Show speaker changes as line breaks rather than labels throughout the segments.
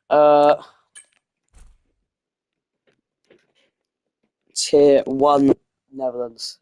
Uh, Tier 1 Netherlands.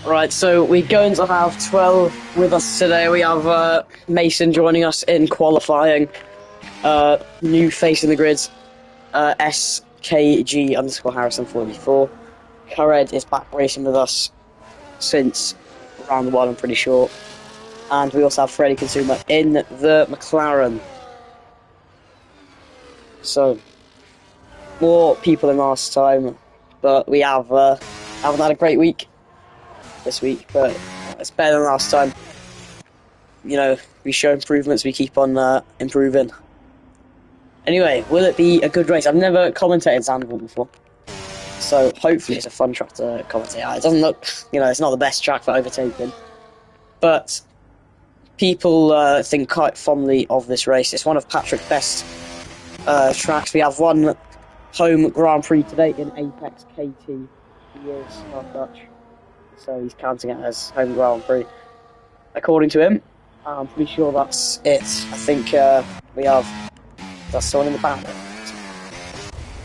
Right, so we're going to have 12 with us today. We have Mason joining us in qualifying. New face in the grids, SKG underscore Harrison 44. KRL is back racing with us since round one, I'm pretty sure. And we also have Freddie Consumer in the McLaren. So, more people than last time, but we haven't had a great week this week, but it's better than last time. You know, we show improvements, we keep on improving. Anyway, will it be a good race? I've never commentated Zandvoort before, so hopefully it's a fun track to commentate. It doesn't look, it's not the best track for overtaking, but people think quite fondly of this race. It's one of Patrick's best tracks. We have one home Grand Prix today in Apex KT. He is half Dutch, so he's counting it as home Grand Prix. According to him, I'm pretty sure that's it. I think we have that's someone in the back.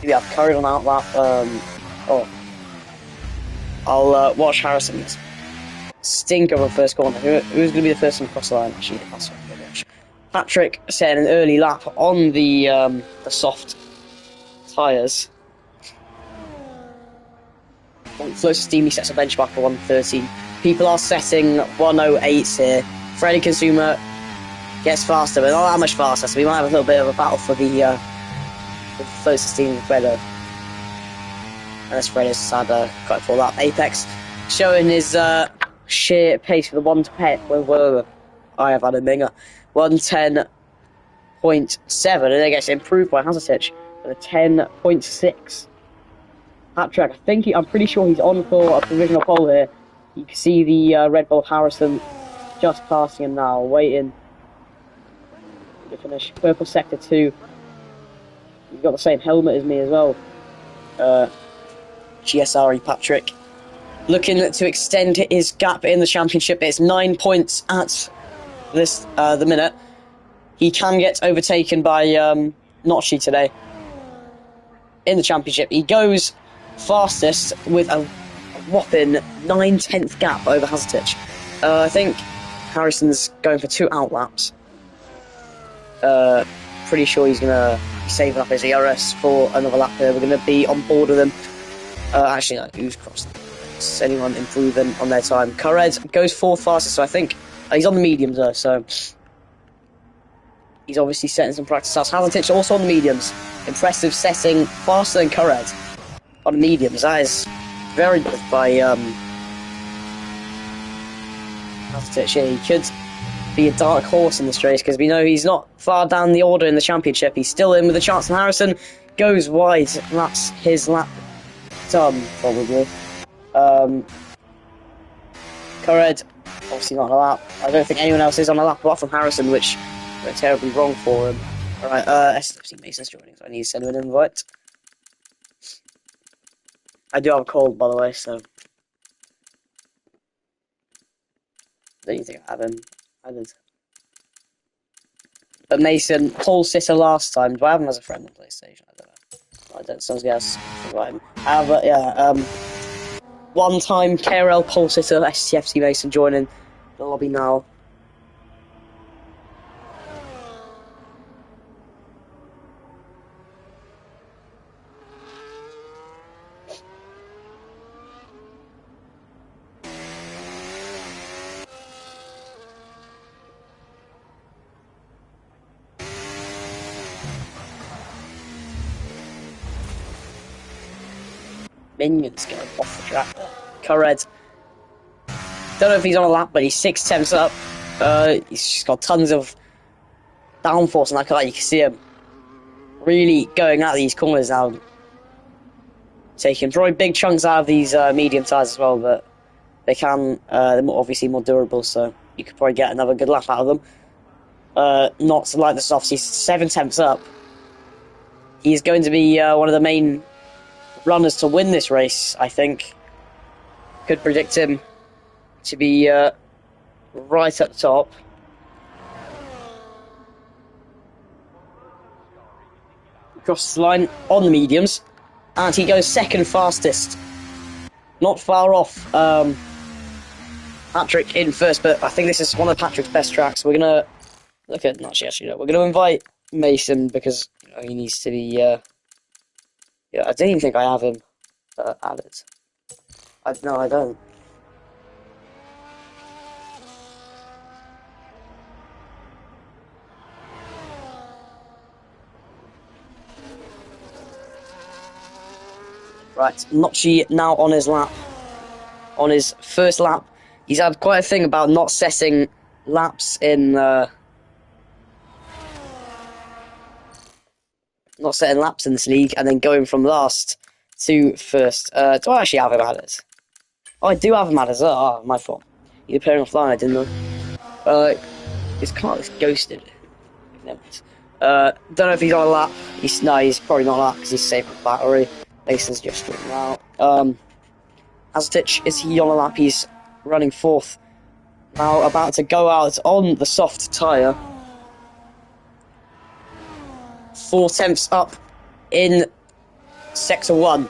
We have carried on out that. I'll watch Harrison's stink of a first corner. Who's going to be the first one across the line? Actually, that's what I'm going to watch. Patrick set an early lap on the soft tyres. Floats steam, he sets a benchmark for 130. People are setting 108s here. Freddie Consumer gets faster, but not that much faster, so we might have a little bit of a battle for the floats steam with Fredo. Unless Fredo's had quite a full lap. Apex showing his sheer pace for the 110. Well, I have had a minger. 110.7, and it gets improved by Hazardtich with a 10.6. Patrick, I'm pretty sure he's on for a provisional pole here. You can see the Red Bull Harrison just passing him now, waiting to finish. Purple Sector 2. He's got the same helmet as me as well. GSRE Patrick. Looking to extend his gap in the championship. It's 9 points at the minute. He can get overtaken by Notchi today in the championship. He goes fastest with a whopping 9/10 gap over Hazardtich. I think Harrison's going for 2 outlaps. Pretty sure he's going to be saving up his ERS for another lap here. We're going to be on board with him. Actually, no, who's crossed? Is anyone improving on their time? KRL goes 4th fastest, so I think he's on the mediums though, so he's obviously setting some practice house. Hazardtich also on the mediums. Impressive setting, faster than KRL on the mediums. That is very good by Hazardtich. Yeah, he could be a dark horse in this race because we know he's not far down the order in the championship. He's still in with a chance, and Harrison goes wide. That's his lap done, probably. KRL obviously not on a lap. I don't think anyone else is on a lap apart from Harrison, which went terribly wrong for him. Alright, SWC Mason's joining, so I need to send him an invite. I do have a cold, by the way, so don't you think I have him? I did. But Mason, pole sitter last time. Do I have him as a friend on PlayStation? I don't know. I don't. Someone's guess. Invite him. However, yeah. One-time KRL pole sitter STFC Mason joining the lobby now. minions going off the track. KRL. Don't know if he's on a lap, but he's 6 tenths up. He's just got tons of downforce on that car. You can see him really going at these corners now. Throwing big chunks out of these medium tyres as well, but they're obviously more durable, so you could probably get another good lap out of them. Not like the softs, he's 7 tenths up. He's going to be one of the main runners to win this race, I think. Could predict him to be right at the top. Crosses the line on the mediums, and he goes second fastest. Not far off Patrick in first, but I think this is one of Patrick's best tracks. We're gonna look at we're gonna invite Mason because he needs to be. Yeah, I don't even think I have him added. No, I don't. Right, Notchi now on his lap. On his first lap. He's had quite a thing about not setting laps in... not setting laps in this league and then going from last to first. Do I actually have him added? Oh, I do have him added. Oh, my fault. He's appearing offline, I didn't know. His car is ghosted. Don't know if he's on a lap. He's probably not on a lap because he's saved the battery. Mason's just running out. Aztich, is he on a lap? He's running fourth. Now about to go out on the soft tyre. 4 tenths up in Sector 1.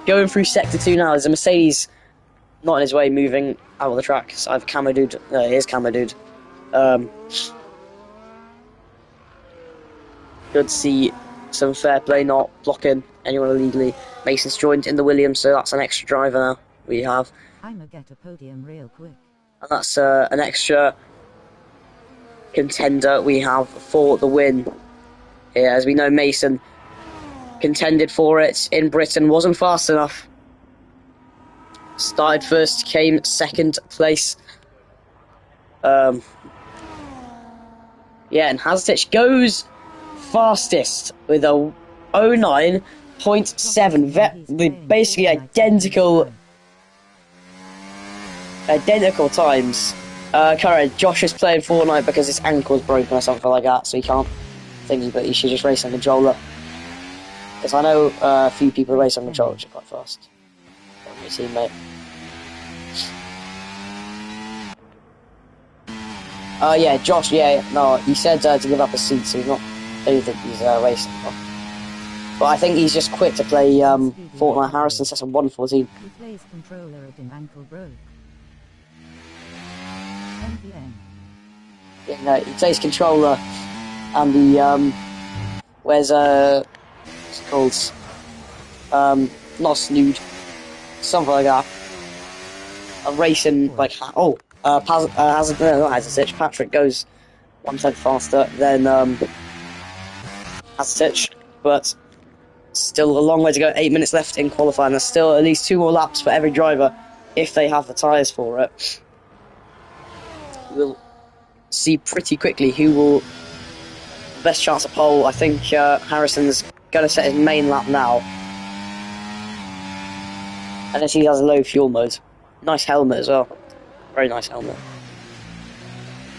Going through Sector 2 now. There's a Mercedes not in his way moving out of the track. So I've Camo Dude. Here's Camo Dude. Good to see some fair play, not blocking anyone illegally. Mason's joined in the Williams, so that's an extra driver now we have.
I'm gonna get a podium real quick.
And that's an extra contender we have for the win here. As we know, Mason contended for it in Britain, wasn't fast enough. Started first, came second place. Yeah, and Haztich goes fastest with a 09.7, basically identical times. Current Josh is playing Fortnite because his ankle's broken or something like that, so he can't thingy, but he should just race on controller. Because I know a few people race on controller, which are quite fast. My teammate. Yeah, Josh, no, he said to give up his seat, so he's not. I don't think he's racing. But I think he's just quit to play Fortnite. Harrison says on 114.
He plays controller at an ankle broke. NPN.
Yeah, no, he plays controller, and he wears what's it called? Not snood, something like that. A racing like Patrick goes 1 tenth faster than Haztich, but still a long way to go. 8 minutes left in qualifying. There's still at least 2 more laps for every driver if they have the tyres for it. We'll see pretty quickly who will the best chance of pole. I think Harrison's going to set his main lap now, unless he has a low fuel mode. Nice helmet as well. Very nice helmet.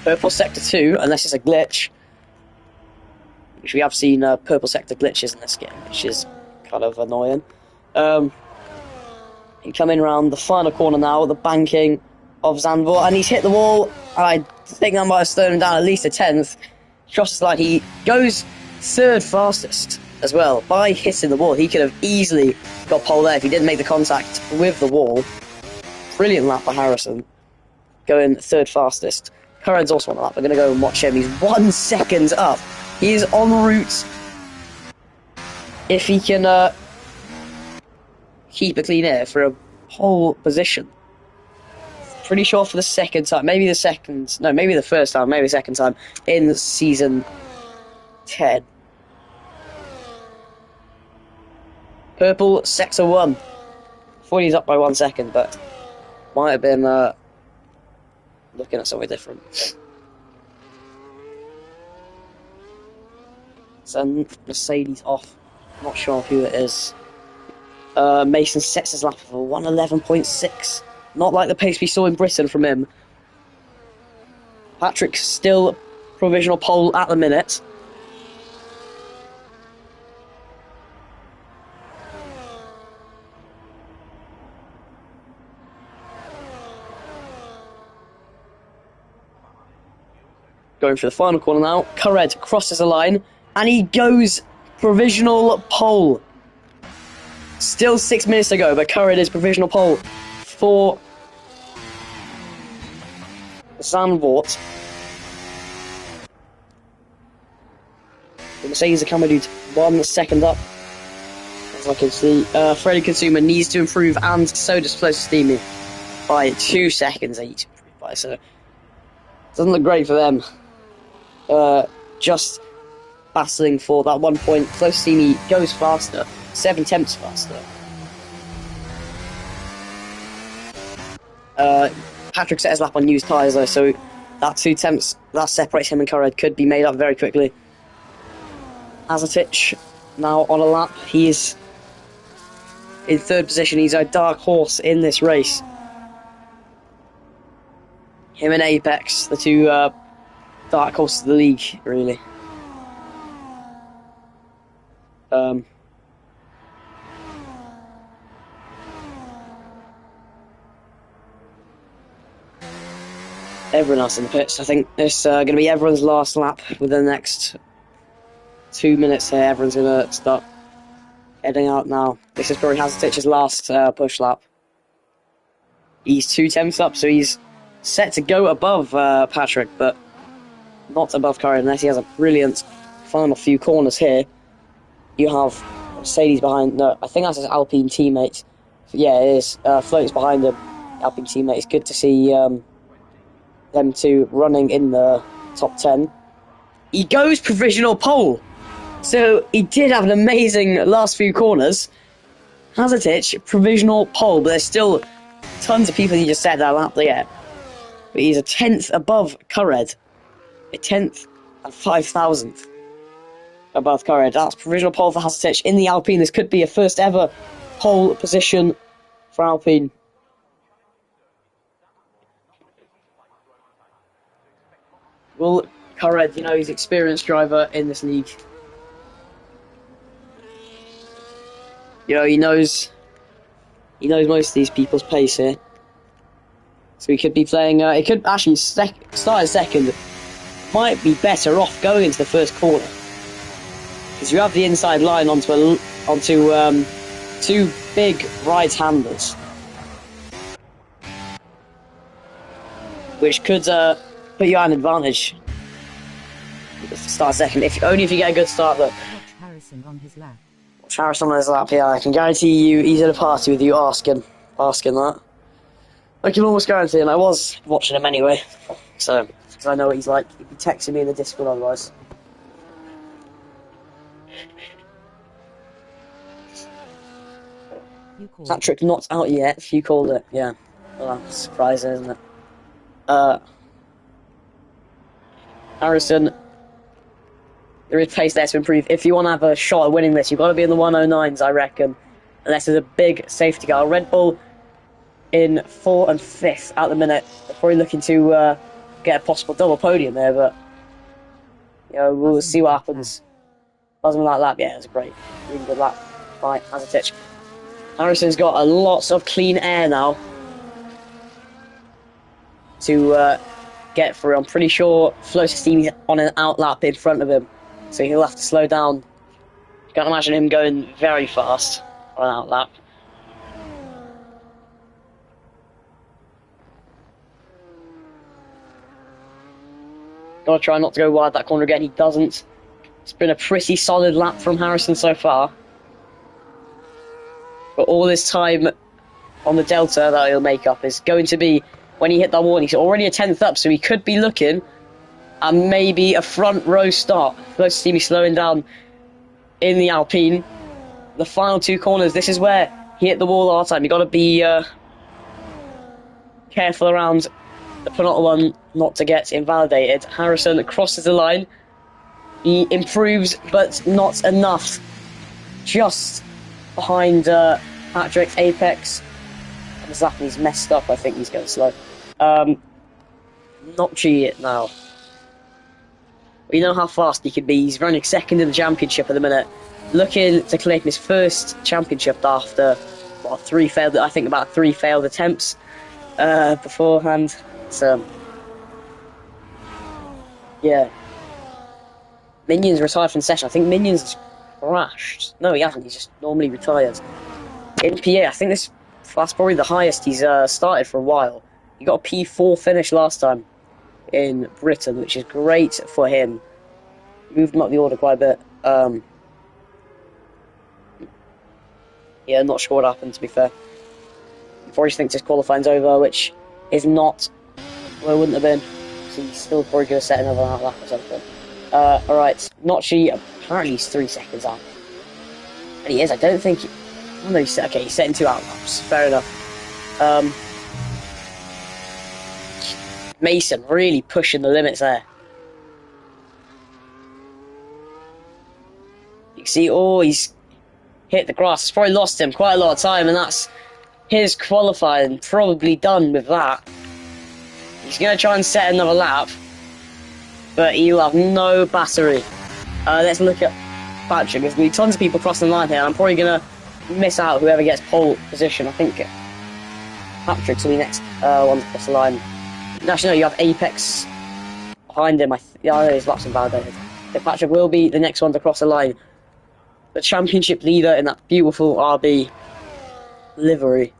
Purple Sector 2, unless it's a glitch. Which we have seen purple sector glitches in this game, which is kind of annoying. He coming around the final corner now, the banking of Zandvoort, and he's hit the wall. I think that might have slowed him down at least a 10th. Crosses line, he goes 3rd fastest as well by hitting the wall. He could have easily got pole there if he didn't make the contact with the wall. Brilliant lap for Harrison, going 3rd fastest. Curran's also on the lap. We're going to go and watch him. He's 1 second up. He is en route. If he can keep a clean air for a pole position. Pretty sure for the second time, maybe the first time, maybe the second time in season 10. Purple, sector 1. Thought he's up by 1 second, but might have been looking at something different. So Mercedes off. Not sure who it is. Mason sets his lap for 1:11.6. Not like the pace we saw in Britain from him. Patrick still provisional pole at the minute. Going for the final corner now. KRL crosses the line and he goes provisional pole. Still 6 minutes to go, but KRL is provisional pole for Zandvoort. The Mercedes are coming to 1 second up. As I can see, Freddie Consumer needs to improve, and so does Flow Steamy by 2 seconds each. So it doesn't look great for them. Just battling for that 1 point. Flow Steamy goes faster, 7/10 faster. Patrick set his lap on used tyres though, so that 2/10 that separates him and KRL could be made up very quickly. Azatich now on a lap. He is in 3rd position. He's a dark horse in this race. Him and Apex, the two dark horses of the league, really. Everyone else in the pits. I think it's going to be everyone's last lap within the next 2 minutes here. Everyone's going to start heading out now. This is probably Hazatich's last push lap. He's 2/10 up, so he's set to go above Patrick, but not above KRL unless he has a brilliant final few corners here. You have Mercedes behind. No, I think that's his Alpine teammate. Yeah, it is. Float's behind him. Alpine teammate. It's good to see them two running in the top 10. He goes provisional pole. So he did have an amazing last few corners. Hazatich, provisional pole, but there's still tons of people who just set that lap there. But he's a 10th above KRL. A 10th and 5,000th above KRL. That's provisional pole for Hazatich in the Alpine. This could be a first ever pole position for Alpine. Well, KRL, you know, he's an experienced driver in this league. You know, he knows most of these people's pace here. So he could be playing, he could actually start at second. Might be better off going into the first corner. Because you have the inside line onto two big right-handers. Which could put you at an advantage. Start second, only if you get a good start though.
Watch Harrison on his lap.
Watch Harrison on his lap, yeah, I can guarantee you he's at a party with you asking that. I can almost guarantee, and I was watching him anyway, so, because I know what he's like. He'd be texting me in the Discord otherwise. Patrick not out yet, you called it, yeah. Well, that's surprising, isn't it? Harrison, there is pace there to improve. If you want to have a shot at winning this, you've got to be in the 109s, I reckon. Unless there's a big safety car. Red Bull in 4th and 5th at the minute. They're probably looking to get a possible double podium there, but you know, we'll see what happens. Buzzing with that lap, yeah, it was a great, really good lap by Hazatich. Harrison's got a lots of clean air now to get through. I'm pretty sure Flow Steamy's on an out lap in front of him, so he'll have to slow down. You can't imagine him going very fast on an out lap. Gotta try not to go wide that corner again. He doesn't. It's been a pretty solid lap from Harrison so far. But all this time on the delta that he'll make up is going to be when he hit that wall. He's already a 10th up, so he could be looking at maybe a front row start. Close to see me slowing down in the Alpine. the final two corners. This is where he hit the wall all the time. You got to be careful around the penalty one not to get invalidated. Harrison crosses the line. He improves, but not enough. Just behind Patrick's apex. He's messed up. I think he's going slow. Not cheat it now. We know how fast he can be. He's running second in the championship at the minute. Looking to claim his first championship after about three failed attempts beforehand. So yeah. Minions retired from the session. I think Minions crashed. No, he hasn't. He's just normally retired. In PA, I think that's probably the highest he's started for a while. He got a P4 finish last time in Britain, which is great for him. Moved him up the order quite a bit. Yeah, not sure what happened, to be fair. Before he thinks his qualifying's over, which is not. Well, it wouldn't have been. So he's still probably going to set another lap or something. Alright, Notchi, apparently he's 3 seconds out. And he is, I don't think. Oh, no, he's setting 2 out laps. Fair enough. Mason really pushing the limits there. You can see, he's hit the grass. It's probably lost him quite a lot of time, and that's his qualifying. Probably done with that. He's going to try and set another lap, but he'll have no battery. Let's look at Patrick. There's going to be tons of people crossing the line here, and I'm probably going to miss out whoever gets pole position. I think Patrick's will be next one to cross the line. Actually, no, you have Apex behind him. I know his lap's invalidated. But Patrick will be the next one to cross the line. The championship leader in that beautiful RB livery.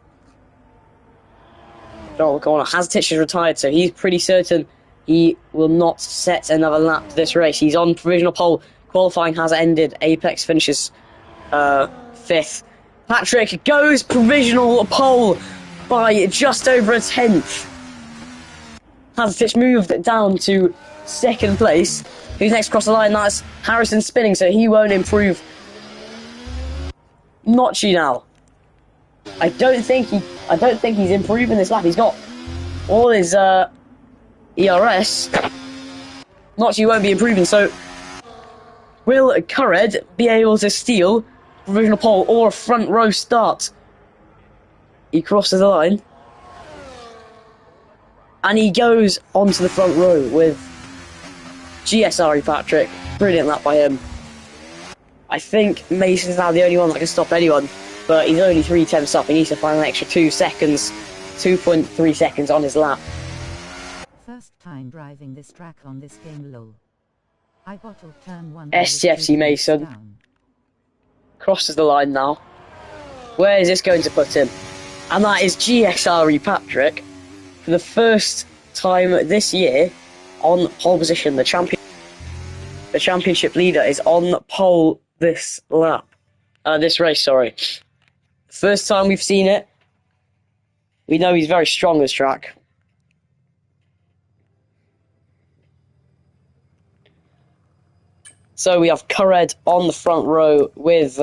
Don't look on. Hazatich is retired, so he's pretty certain he will not set another lap this race. He's on provisional pole. Qualifying has ended. Apex finishes 5th. Patrick goes provisional pole by just over a tenth. Hazatich moved down to 2nd place. Who's next across the line? That's Harrison spinning, so he won't improve. Notchi now. I don't think he's improving this lap. He's got all his ERS. Notchi won't be improving, so will Curred be able to steal provisional pole or a front row start? He crosses the line. And he goes onto the front row with GSRE Patrick. Brilliant lap by him. I think Mason's now the only one that can stop anyone, but he's only 3 tenths up. He needs to find an extra 2 seconds, 2.3 seconds on his lap.
First time driving this track on this game, lol. I bottled turn 1.
STFC Mason crosses the line now. Where is this going to put him? And that is GSRE Patrick for the first time this year on pole position. The championship leader is on pole this race, sorry. First time we've seen it. We know he's very strong this track. So we have Curred on the front row with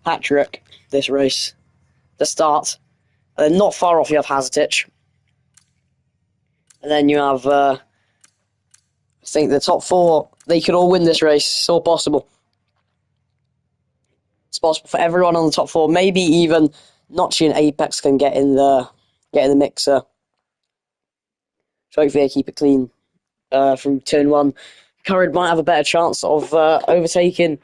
Patrick this race to start. And then not far off you have Hazatich. And then you have I think the top 4, they could all win this race. It's all possible. It's possible for everyone on the top 4. Maybe even Notchi and Apex can get in the mixer. So hopefully they keep it clean from turn 1. Currid might have a better chance of overtaking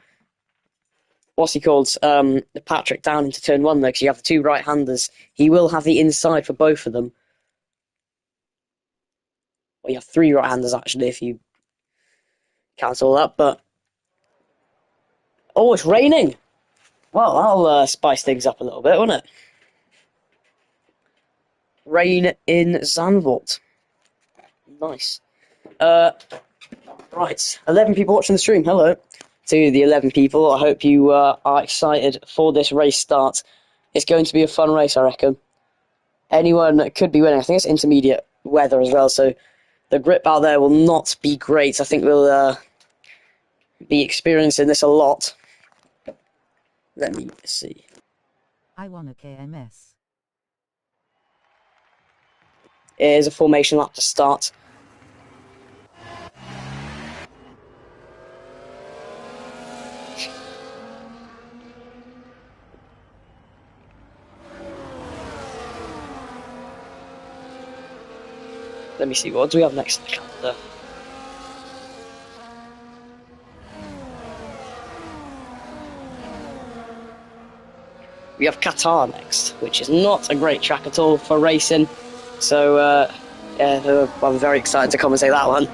Patrick down into turn 1 though, because you have the 2 right-handers. He will have the inside for both of them. Well, you have 3 right-handers actually if you count all that, but it's raining. Well, that'll spice things up a little bit, won't it? Rain in Zandvoort. Nice. Right, 11 people watching the stream. Hello to the 11 people. I hope you are excited for this race start. It's going to be a fun race, I reckon. Anyone could be winning. I think it's intermediate weather as well, so the grip out there will not be great. I think we'll be experiencing this a lot. Let me see.
I want a KMS.
It is a formation lap to start. Let me see, what do we have next on the calendar? We have Qatar next, which is not a great track at all for racing. So, yeah, I'm very excited to commentate that one.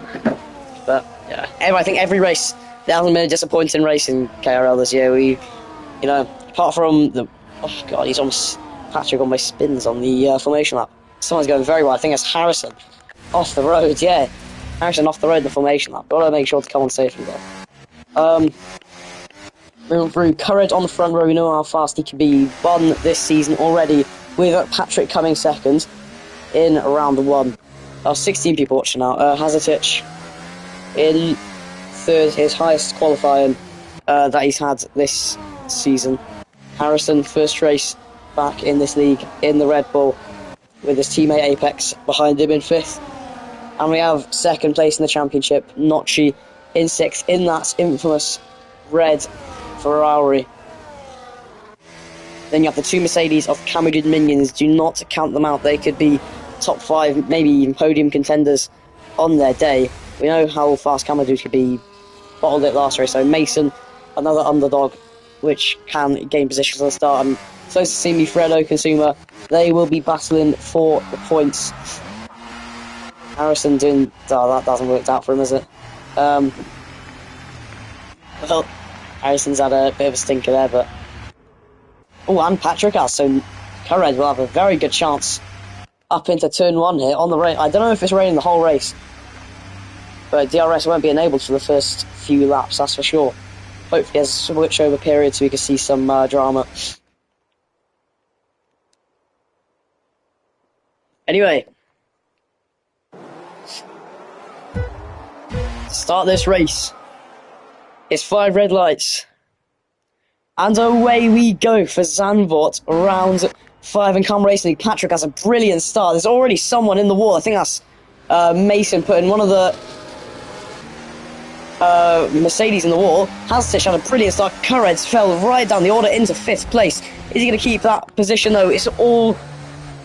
But, yeah, I think every race, there hasn't been a disappointing race in KRL this year. Apart from the... Oh, God, Patrick almost spins on the formation lap. Someone's going very well. I think it's Harrison. Off the road, yeah. Harrison off the road in the formation lap. Got to make sure to come on safely there. Moving through, Courage on the front row. We know how fast he can be. Won this season already, with Patrick coming second in round one. 16 people watching now. Hazarditch in third, his highest qualifying that he's had this season. Harrison, first race back in this league in the Red Bull, with his teammate Apex behind him in fifth. And we have second place in the championship, Notchi in sixth, in that infamous red Ferrari. Then you have the two Mercedes of Cameron Minions. Do not count them out. They could be top 5, maybe even podium contenders on their day. We know how fast Cameron could be. Bottled it last race. So Mason, another underdog, which can gain positions on the start. And so to see me, Fredo Consumer, they will be battling for the points. Harrison doing... Oh, that hasn't worked out for him, is it? Well, Harrison's had a bit of a stinker there, but... Oh, and Patrick has, so Courage will have a very good chance up into turn 1 here on the rain. I don't know if it's raining the whole race, but DRS won't be enabled for the first few laps, that's for sure. Hopefully there's a switchover period so we can see some drama. Anyway, to start this race, it's 5 red lights. And away we go for Zandvoort, round 5 in Calm Racing. Patrick has a brilliant start. There's already someone in the wall. I think that's Mason putting one of the Mercedes in the wall. Haztich had a brilliant start. Courage fell right down the order into 5th place. Is he going to keep that position though? It's all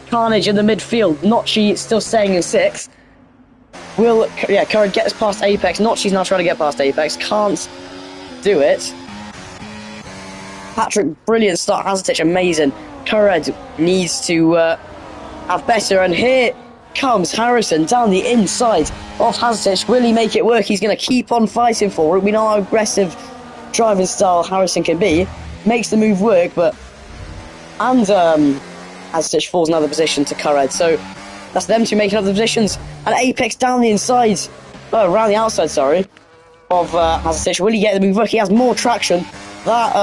carnage in the midfield. Notchi still staying in 6th. Courage gets past Apex. Notchi's now trying to get past Apex. Can't do it. Patrick, brilliant start. Hazarditch, amazing. Courage needs to have better. And here comes Harrison down the inside of Hazarditch. Will he make it work? He's going to keep on fighting for it. We know how aggressive driving style Harrison can be. Makes the move work, but... And Hazarditch falls in another position to Courage. So that's them two making other positions. And Apex down the inside. Oh, around the outside, sorry. Of Hazarditch. Will he get the move work? He has more traction. That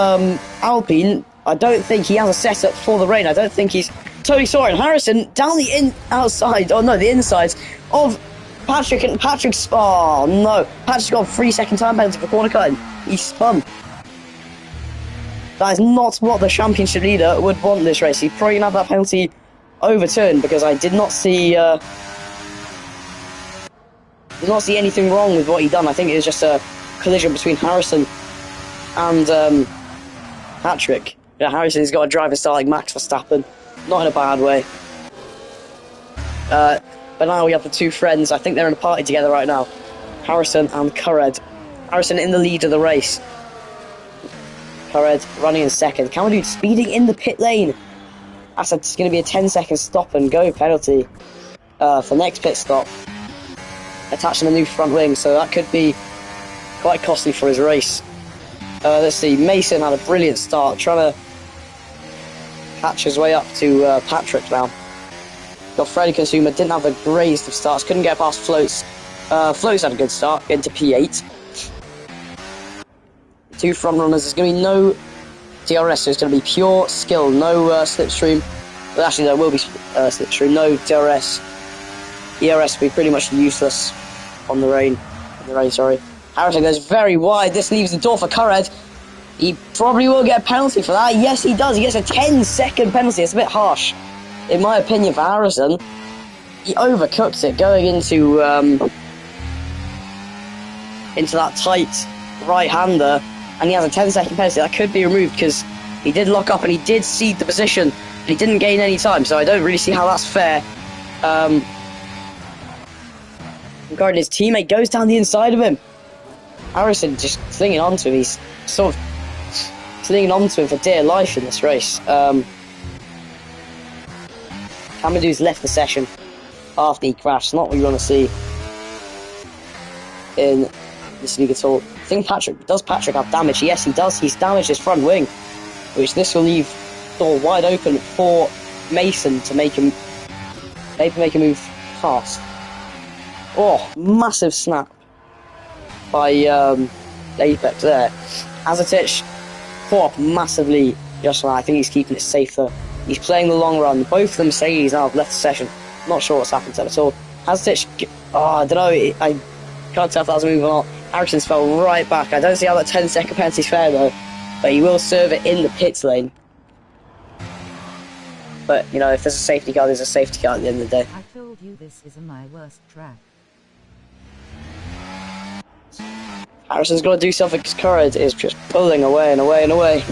Alpine, I don't think he has a setup for the rain. I don't think he's totally sorry. And Harrison down the the inside of Patrick, and Patrick's... Oh, no. Patrick's got a 3-second time penalty for corner cutting. He spun. That is not what the championship leader would want this race. He's probably going to have that penalty overturned, because I did not see... did not see anything wrong with what he done. I think it was just a collision between Harrison and Patrick. Yeah, Harrison's got a driving style like Max Verstappen, not in a bad way. But now we have the two friends. I think they're in a party together right now. Harrison and Courage. Harrison in the lead of the race. Courage running in second. Cameron speeding in the pit lane. That's going to be a 10-second stop and go penalty for next pit stop. Attaching a new front wing, so that could be quite costly for his race. Let's see, Mason had a brilliant start, trying to catch his way up to Patrick now. Got Freddy Consumer, didn't have the greatest of starts, couldn't get past Floats. Floats had a good start, into P8. Two front runners, there's going to be no DRS, so it's going to be pure skill, no slipstream. But actually there will be slipstream, no DRS. ERS will be pretty much useless on the rain. Harrison goes very wide. This leaves the door for Courage. He probably will get a penalty for that. Yes, he does. He gets a 10-second penalty. It's a bit harsh, in my opinion, for Harrison. He overcooked it going into that tight right-hander, and he has a 10-second penalty. That could be removed because he did lock up and he did cede the position, and he didn't gain any time, so I don't really see how that's fair. Regarding his teammate, goes down the inside of him. Harrison just clinging on to him. He's sort of clinging on to him for dear life in this race. Hamadou's left the session after he crashed. Not what you want to see in this league at all. I think does Patrick have damage? Yes, he does. He's damaged his front wing, which this will leave the door wide open for Mason to maybe make a move past. Oh, massive snap by Apex there. Azatic caught up massively just now. I think he's keeping it safe though. He's playing the long run. Both of them say he's now left the session. Not sure what's happened to him at all. Azatic, I don't know. I can't tell if that was a move or not. Harrison's fell right back. I don't see how that 10-second penalty's fair though. But he will serve it in the pit lane. But, you know, if there's a safety car, there's a safety car at the end of the day.
I told you this is my worst track.
Harrison's got to do something because Currid is just pulling away and away and away.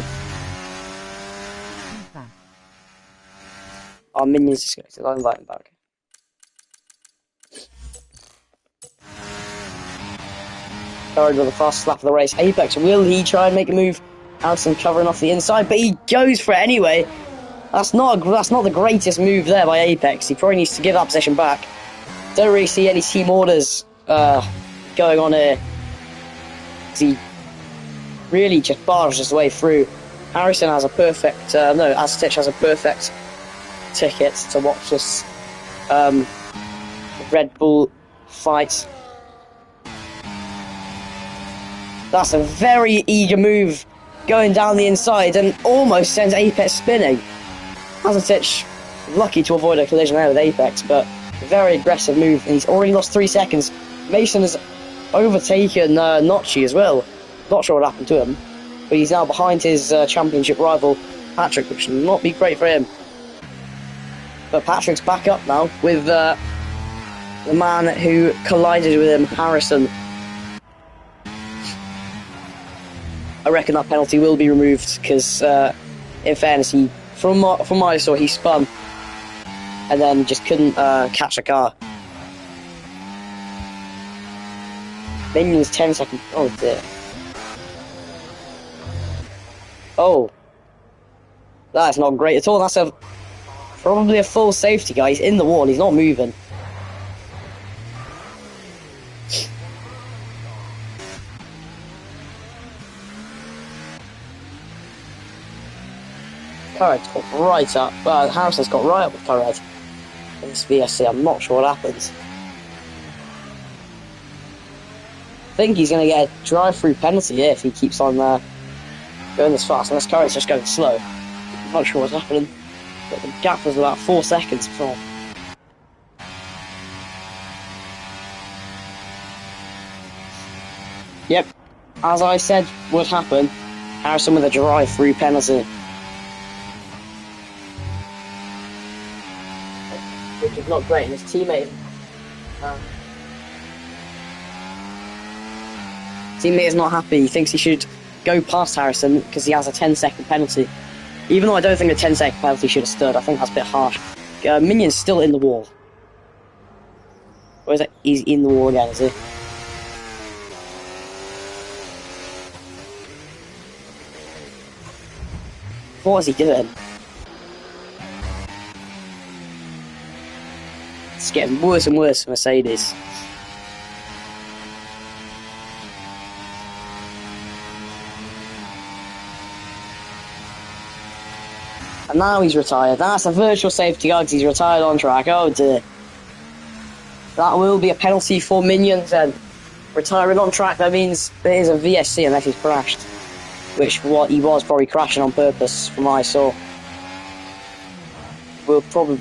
Our minion's disconnected. I'll invite him back. Currid with the fast slap of the race. Apex, will he try and make a move? Harrison covering off the inside, but he goes for it anyway. That's not the greatest move there by Apex. He probably needs to give that position back. Don't really see any team orders going on here. He really just barges his way through. Harrison has a perfect, Aztec has a perfect ticket to watch this Red Bull fight. That's a very eager move going down the inside and almost sends Apex spinning. Aztec lucky to avoid a collision there with Apex, but a very aggressive move, and he's already lost 3 seconds. Mason has overtaken Notchi as well. Not sure what happened to him, but he's now behind his championship rival Patrick, which will not be great for him. But Patrick's back up now with the man who collided with him, Harrison. I reckon that penalty will be removed because, in fairness, from what I saw, he spun and then just couldn't catch a car. Minion's 10 seconds. Oh dear. Oh. That's not great at all. That's probably a full safety guy. He's in the wall. He's not moving. Currid got right up. Harrison's got right up with Currid in this VSC. I'm not sure what happens. I think he's going to get a drive-through penalty here if he keeps on going this fast, unless Currid's just going slow. I'm not sure what's happening, but the gap was about 4 seconds before. Yep, as I said would happen, Harrison with a drive-through penalty. Which is not great, and his teammate is not happy. He thinks he should go past Harrison because he has a 10-second penalty. Even though I don't think a 10-second penalty should have stood, I think that's a bit harsh. Minion's still in the wall. Or is it? He's in the wall again, is he? What is he doing? It's getting worse and worse for Mercedes. And now he's retired. That's a virtual safety car because he's retired on track. Oh dear. That will be a penalty for Minions then. Retiring on track, that means there is a VSC unless he's crashed. Which he was probably crashing on purpose from what I saw. Will probably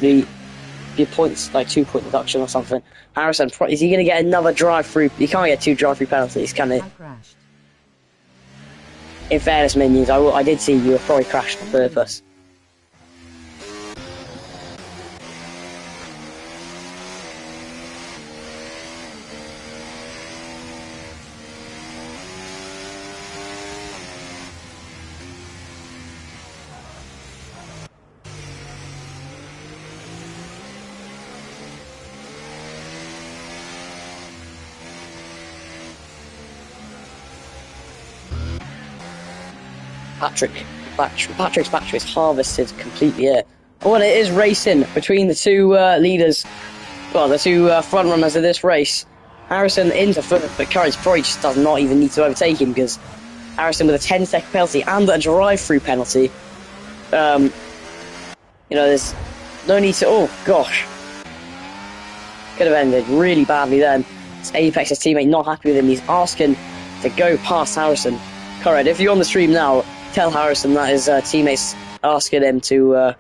be a points, like 2-point deduction or something. Harrison, is he going to get another drive-through? You can't get 2 drive-through penalties, can he?
I crashed.
In fairness, minions, I did see you were probably crashed on purpose. Patrick's battery is harvested completely here. Oh, and it is racing between the two leaders, well, the two front runners of this race. Harrison into first, but Courage probably just does not even need to overtake him because Harrison with a 10-second penalty and a drive-through penalty. You know, there's no need to. Oh gosh, could have ended really badly then. It's Apex's teammate not happy with him. He's asking to go past Harrison. Correct. If you're on the stream now, tell Harrison that his teammates asking him to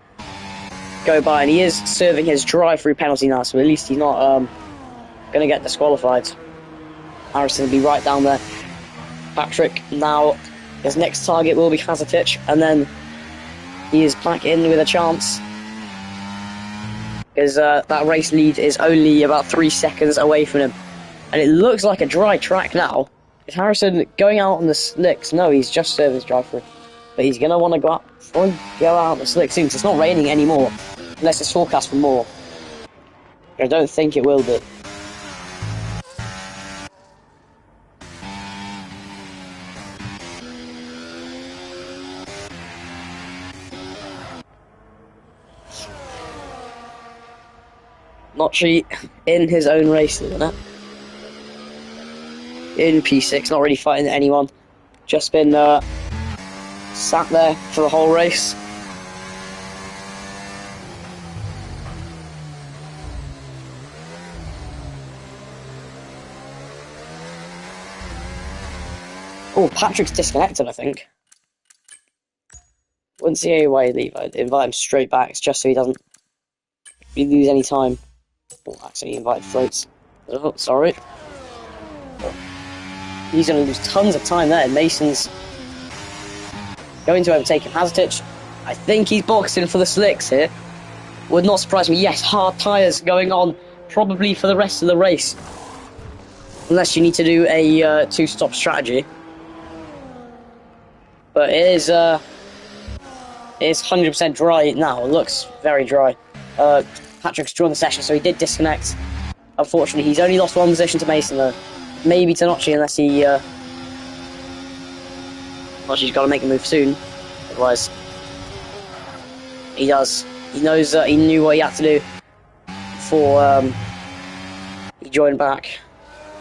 go by, and he is serving his drive-through penalty now, so at least he's not going to get disqualified. Harrison will be right down there. Patrick now, his next target will be Hazatich, and then he is back in with a chance. Because that race lead is only about 3 seconds away from him. And it looks like a dry track now. Is Harrison going out on the slicks? No, he's just serving his drive-through. But he's going to want to go out on the slicks soon, because it's not raining anymore. Unless it's forecast for more. I don't think it will be. Notchy in his own race, isn't it? In P6, not really fighting anyone. Just been sat there for the whole race. Oh, Patrick's disconnected, I think. Wouldn't see why he'd leave. I'd invite him straight back, just so he doesn't lose any time. Oh, actually, he invited floats. Oh, sorry. He's going to lose tons of time there. Mason's going to overtake him. Hazatich, I think he's boxing for the slicks here. Would not surprise me. Yes, hard tyres going on probably for the rest of the race. Unless you need to do a two-stop strategy. But it is 100% dry now. It looks very dry. Patrick's drawn the session, so he did disconnect. Unfortunately, he's only lost one position to Mason, though. Maybe to Notchy, unless he... Notchy's got to make a move soon. Otherwise... He does. He knows he knew what he had to do before he joined back.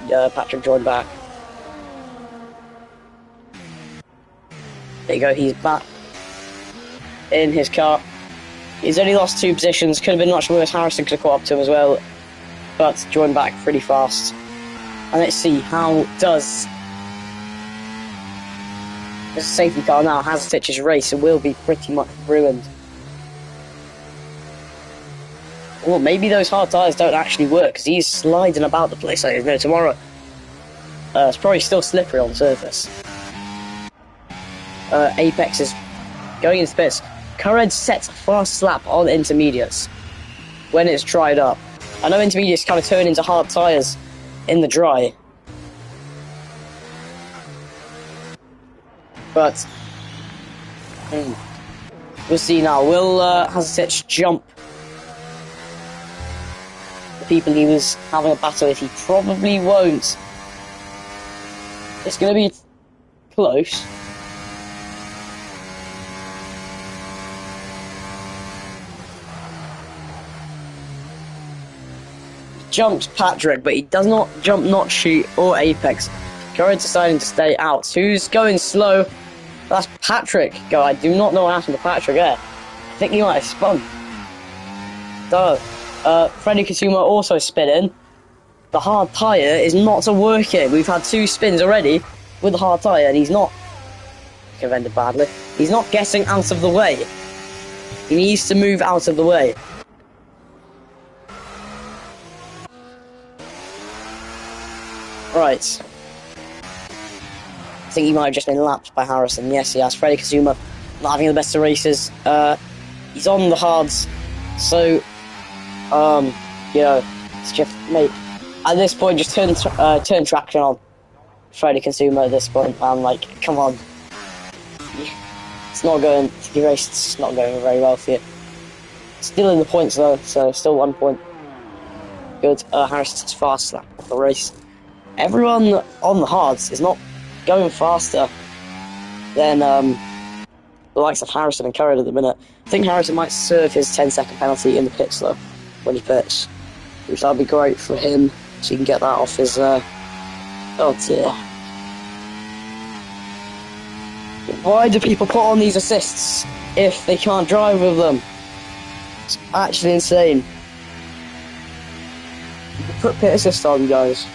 Patrick joined back. There you go, he's back in his car. He's only lost 2 positions. Could have been much worse. Harrison could have caught up to him as well, but joined back pretty fast. And let's see, how does this safety car now? Hazatich's race will be pretty much ruined. Well, maybe those hard tyres don't actually work, because he's sliding about the place like there's no tomorrow. It's probably still slippery on the surface. Apex is going into pits. Curred sets a fast slap on intermediates when it's dried up. I know intermediates kind of turn into hard tyres in the dry. But we'll see now. Will Hazatich jump the people he was having a battle with? He probably won't. It's going to be close. Jumps Patrick, but he does not jump Notchy or Apex. Curry deciding to stay out. Who's going slow? That's Patrick. Go. I do not know what happened to Patrick there. I think he might have spun. Freddy Kasuma also spinning. The hard tyre is not working. We've had 2 spins already with the hard tyre, and he's not... Could have ended badly. He's not getting out of the way. He needs to move out of the way. Right. I think he might have just been lapped by Harrison. Yes, he has. Freddie Kazuma not having the best of races. He's on the hards, so you know, it's just mate. At this point, just turn traction on Freddie Kazuma. At this point, I'm like, come on, it's not going. The race is not going very well for you. Still in the points though, so still 1 point. Good. Harrison's fast lap of the race. Everyone on the hards is not going faster than the likes of Harrison and Curran at the minute. I think Harrison might serve his 10-second penalty in the pits though, when he pits, which that'd be great for him, so he can get that off his. Oh dear. Why do people put on these assists if they can't drive with them? It's actually insane. Put pit assist on, guys.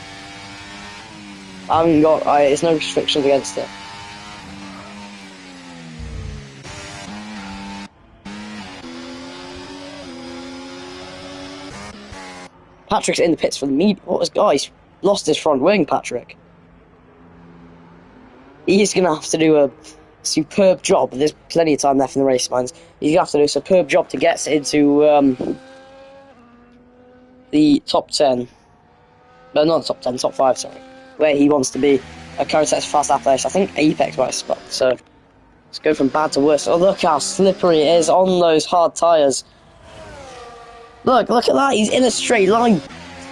I haven't got. There's no restrictions against it. Patrick's in the pits for the media. What was guys? Lost his front wing, Patrick. He's gonna have to do a superb job. There's plenty of time left in the race, man. He's gonna have to do a superb job to get into the top 10. No, not the top 10, top 5, sorry. Where he wants to be. Current sets fast athletics. I think Apex might spot. So let's go from bad to worse. Oh, look how slippery it is on those hard tyres. Look at that. He's in a straight line.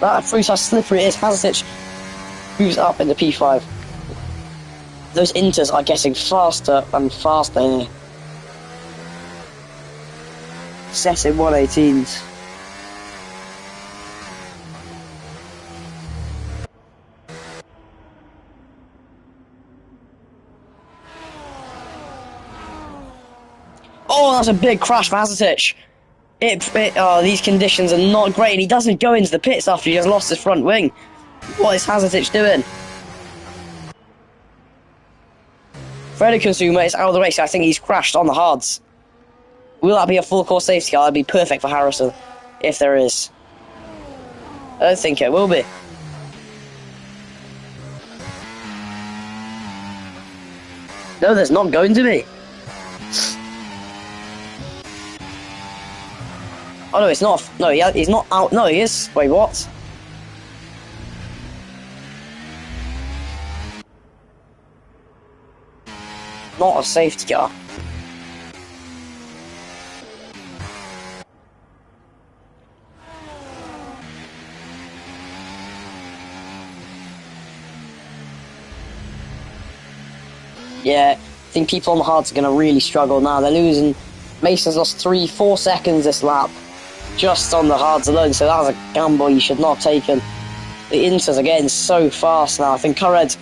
That proves how slippery it is. Hazardich moves up into P5. Those inters are getting faster and faster here. Setting 118s. Oh, that's a big crash for Hazardich. These conditions are not great, and he doesn't go into the pits after he has lost his front wing. What is Hazardich doing? Freddie Kazuma is out of the race. I think he's crashed on the hards. Will that be a full course safety car? That'd be perfect for Harrison, if there is. I don't think it will be. No, there's not going to be. Oh no, it's not. No, he's not out. No, he is. Wait, what? Not a safety car. Yeah, I think people on the hards are going to really struggle now. They're losing. Mason's lost 3-4 seconds this lap, just on the hards alone, so that was a gamble you should not have taken. The inters are getting so fast now. I think Curred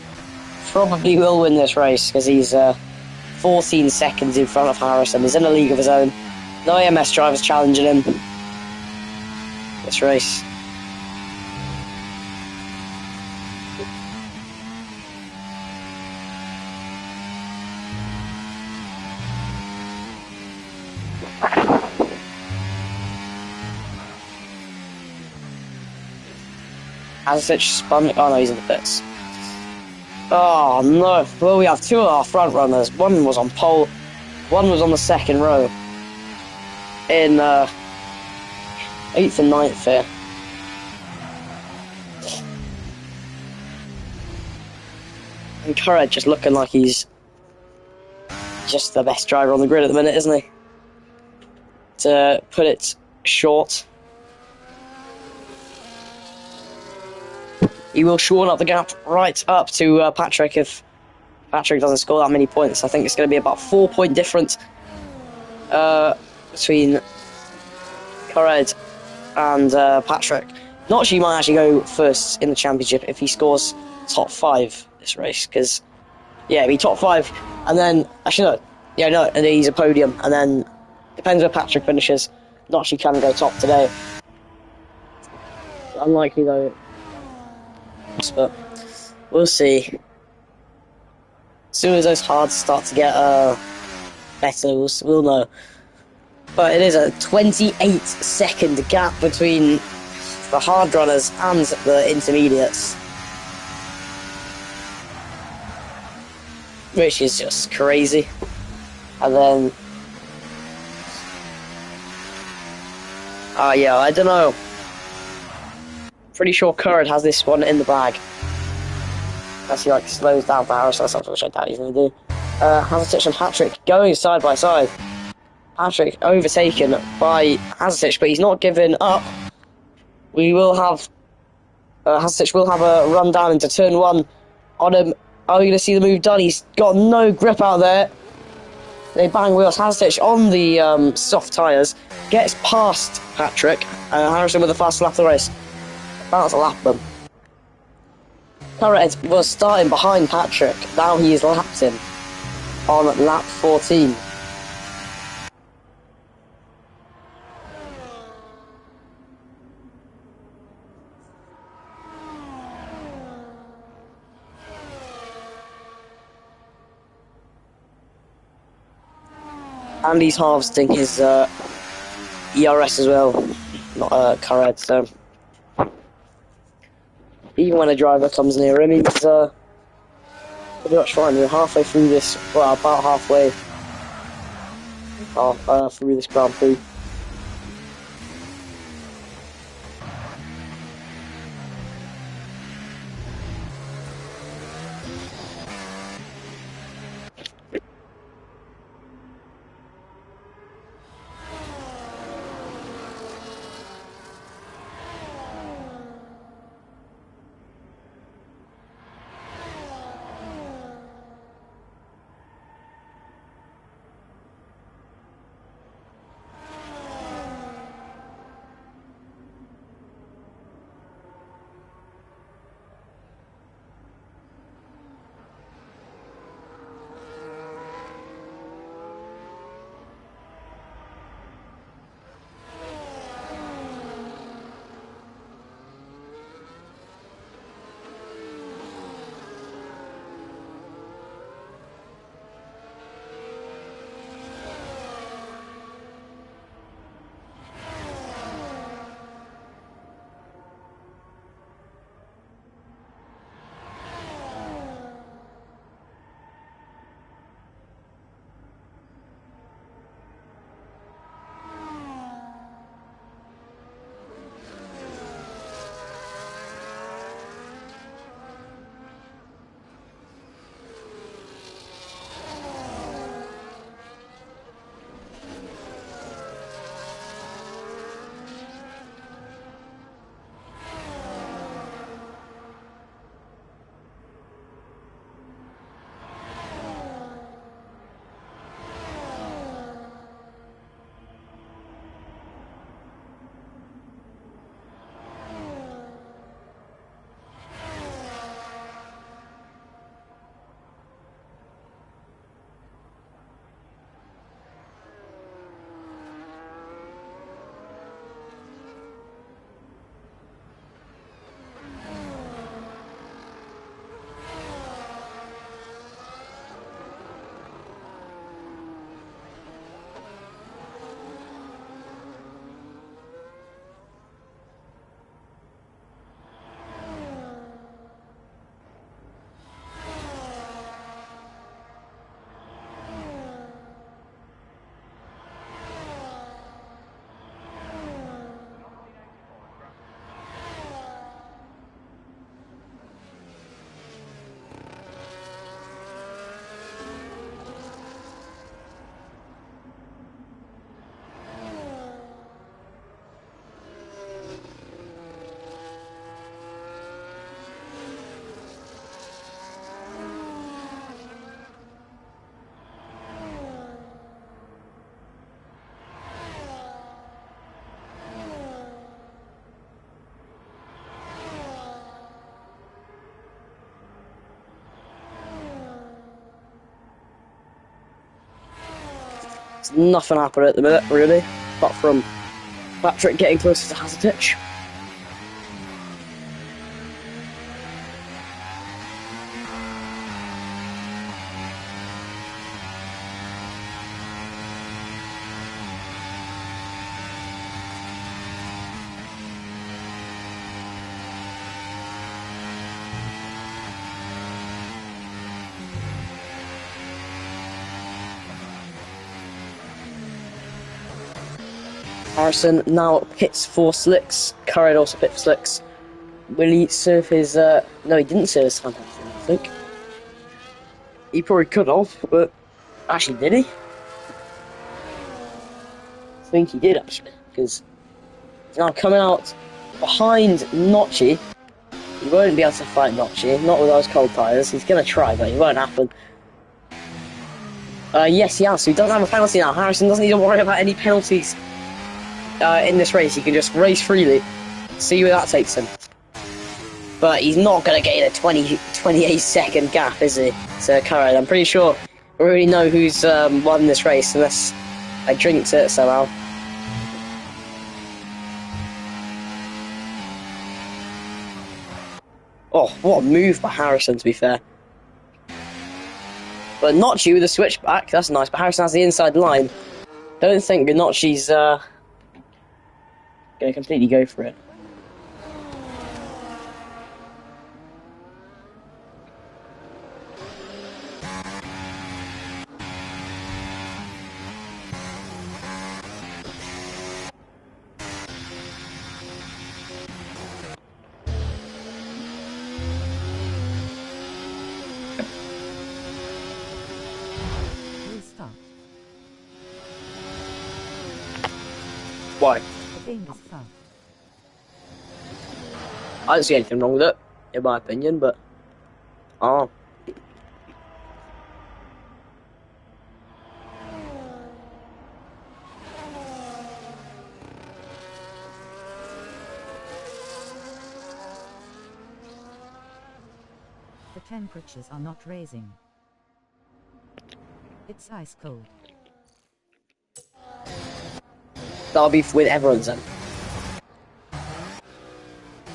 probably will win this race, because he's 14 seconds in front of Harrison. He's in a league of his own. No AMS drivers challenging him this race. Hazardich spun. Oh no, he's in the pits. Oh no. Well, we have two of our front runners. One was on pole, one was on the second row. In 8th and 9th here. And Curred just looking like he's just the best driver on the grid at the minute, isn't he? To put it short. He will shorten up the gap right up to Patrick if Patrick doesn't score that many points. I think it's going to be about 4-point difference between Curred and Patrick. Not sure he might actually go first in the championship if he scores top 5 this race, because yeah, be top 5, and then actually no, yeah, no, and he's a podium, and then depends where Patrick finishes. Not sure he can go top today. Unlikely though. But we'll see. As soon as those hards start to get better, we'll know. But it is a 28-second gap between the hard runners and the intermediates. which is just crazy. And then, yeah, I don't know. Pretty sure Curran has this one in the bag. As he like slows down for Harris or something, which I doubt he's going to do. Hazarditch and Patrick going side by side. Patrick overtaken by Hazarditch, but he's not given up. We will have Hazarditch will have a run down into turn 1 on him. Are we going to see the move done? He's got no grip out there. They bang wheels. Hazarditch on the soft tyres gets past Patrick. Harrison with the fast lap of the race. About to lap them. Curran was starting behind Patrick. Now he is lapped him on lap 14. And he's harvesting his ERS as well, not Curran, so even when a driver comes near him, he's pretty much fine. We're halfway through this, well, about halfway through this Grand Prix. There's nothing happening at the minute, really, apart from Patrick getting closer to Hazarditch. Harrison now pits for slicks. KRL also pit for slicks. Will he serve his... No, he didn't serve his time penalty, I think. He probably could have, but... Actually, did he? I think he did, actually, because he's now coming out behind Notchi. He won't be able to fight Notchi, not with those cold tyres. He's going to try, but it won't happen. Yes, he has, so he doesn't have a penalty now. Harrison doesn't need to worry about any penalties in this race. He can just race freely, see where that takes him. But he's not going to get in a 28-second gap, is he? So, KRL, I'm pretty sure we already know who's won this race, unless I jinxed it somehow. Oh, what a move by Harrison, to be fair. But Notchi with a switchback, that's nice, but Harrison has the inside line. Don't think Notchi's going to completely go for it. Why?
The game is fun.
I don't see anything wrong with it, in my opinion, but... Oh.
The temperatures are not raising. It's ice cold.
That'll be with everyone's then.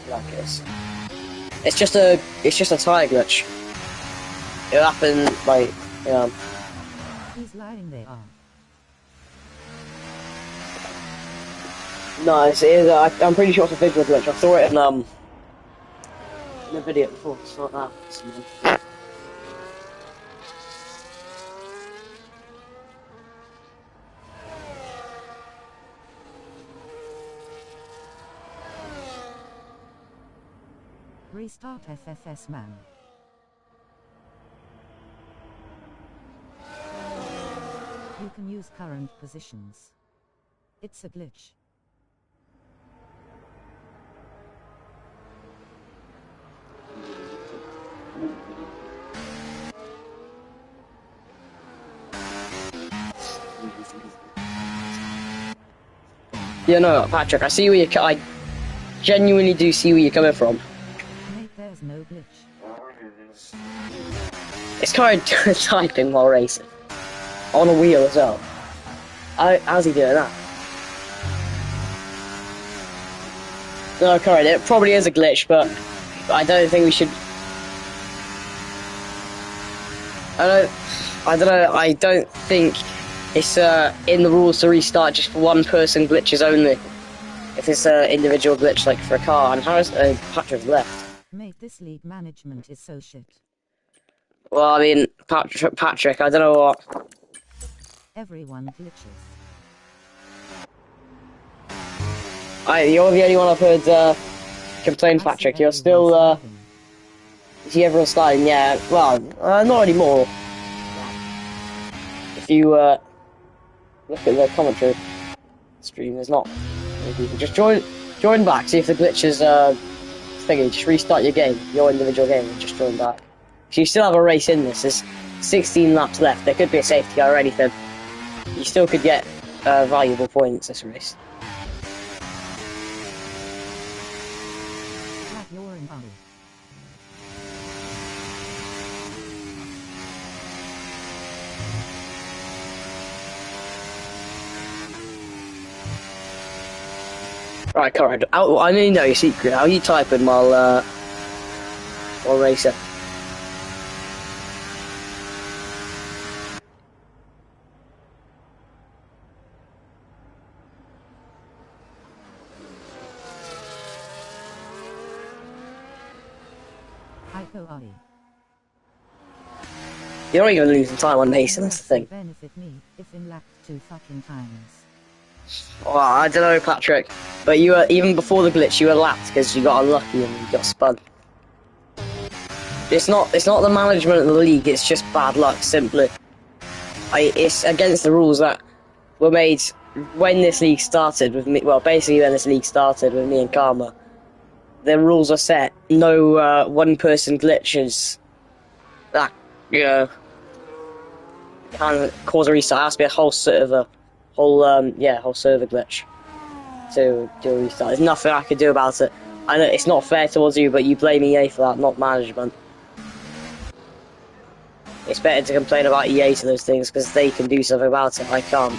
Like this. It's just a tyre glitch. It'll happen like
He's lying there.
No, it is. I'm pretty sure it's a visual glitch. I saw it in a video before. It's not that.
Restart FFS man. You can use current positions. It's a glitch.
Yeah, no, Patrick, I see where you're. I genuinely do see where you're coming from.
Mate, there's no glitch.
It's kind of typing while racing on a wheel as well. How's he doing that? No, correct. It probably is a glitch, but I don't think we should. I don't know. I don't think it's in the rules to restart just for one person glitches only. If it's an individual glitch, like for a car, and Patrick's left.
Mate, this league management is so shit.
Well, I mean, Patrick, I don't know what.
Everyone glitches.
You're the only one I've heard complain, Patrick. You're still, see everyone sliding, yeah. Well, not anymore. If you look at the commentary stream, there's not many people. Just join back, see if the glitch is thingy. Just restart your game, your individual game, and just join back. So you still have a race in this. There's 16 laps left. There could be a safety car or anything. You still could get valuable points this race. Right, Conrad, I need to know your secret. How are you typing while racing? You're not even losing time on racing, that's the thing.
Benefit me if in lap 2 fucking times.
Well, I don't know, Patrick, but you were, even before the glitch, you were lapped because you got unlucky and you got spun. It's not the management of the league, it's just bad luck, simply. It's against the rules that were made when this league started with me, well, basically when this league started with me and Karma. The rules are set, no one-person glitches that, you know, can cause a restart. It has to be a whole server, whole server glitch to do a restart. There's nothing I could do about it. I know it's not fair towards you, but you blame EA for that, not management. It's better to complain about EA to those things because they can do something about it. I can't.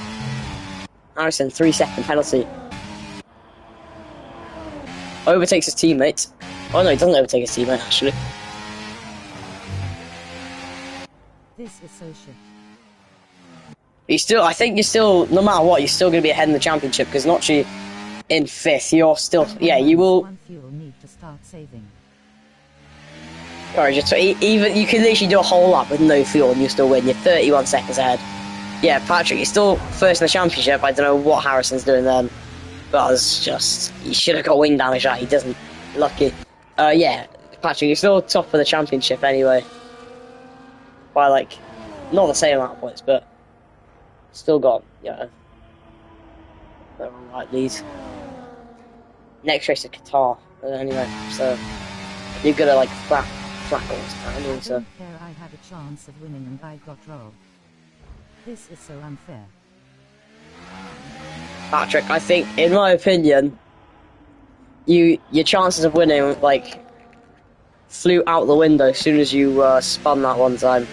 Harrison, 3-second penalty. Overtakes his teammate. Oh no, he doesn't overtake his teammate actually.
This is so shit.
I think you're still, no matter what, you're still going to be ahead in the championship because not you in 5th. You're still, yeah, you will.
One fuel need to start saving.
Courage, even you can literally do a whole lap with no fuel and you still win. You're 31 seconds ahead. Yeah, Patrick, you're still first in the championship. I don't know what Harrison's doing then, but it's just he should have got wing damage. Right, he doesn't. Lucky. Yeah, Patrick, you're still top of the championship anyway. By like, not the same amount of points, but still got, you know, the right lead. Next race is Qatar, anyway, so you're gonna like flat all this time, anyway, so.
Don't care, I had a chance of winning and I got robbed. This is so unfair.
Patrick, I think, in my opinion, your chances of winning, like, flew out the window as soon as you spun that one time.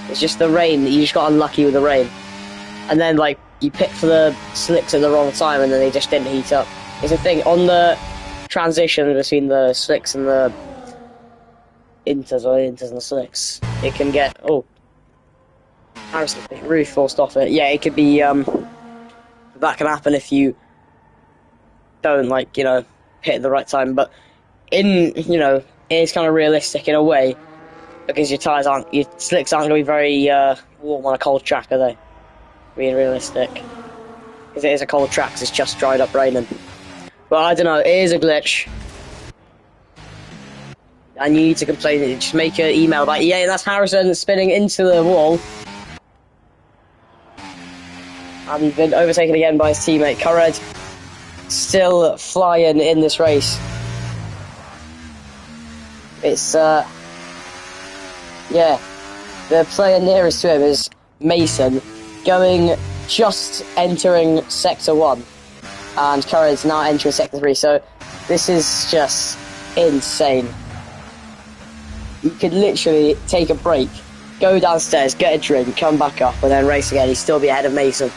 It's just the rain, you just got unlucky with the rain. And then, like, you picked for the slicks at the wrong time and then they just didn't heat up. It's a thing, on the transition between the slicks and the inters, or the inters and the slicks, it can get, oh, Harrison really forced off it. Yeah, it could be, that can happen if you don't, like, you know, hit at the right time. But in, you know, it's kind of realistic in a way because your slicks aren't going to be very warm on a cold track, are they? Being realistic, because it is a cold track, 'cause it's just dried up raining. But I don't know, it is a glitch, and you need to complain. Just make an email about EA, and that's Harrison spinning into the wall. And been overtaken again by his teammate. Cored still flying in this race. It's, yeah, the player nearest to him is Mason, just entering Sector 1. And Cored's now entering Sector 3, so this is just insane. You could literally take a break, go downstairs, get a drink, come back up, and then race again. He'd still be ahead of Mason.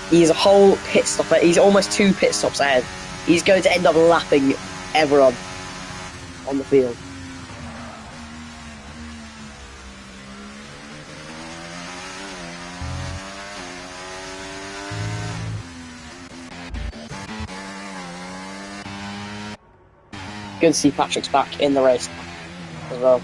He's a whole pit stop. He's almost 2 pit stops ahead. He's going to end up lapping everyone on the field. Good to see Patrick's back in the race as well.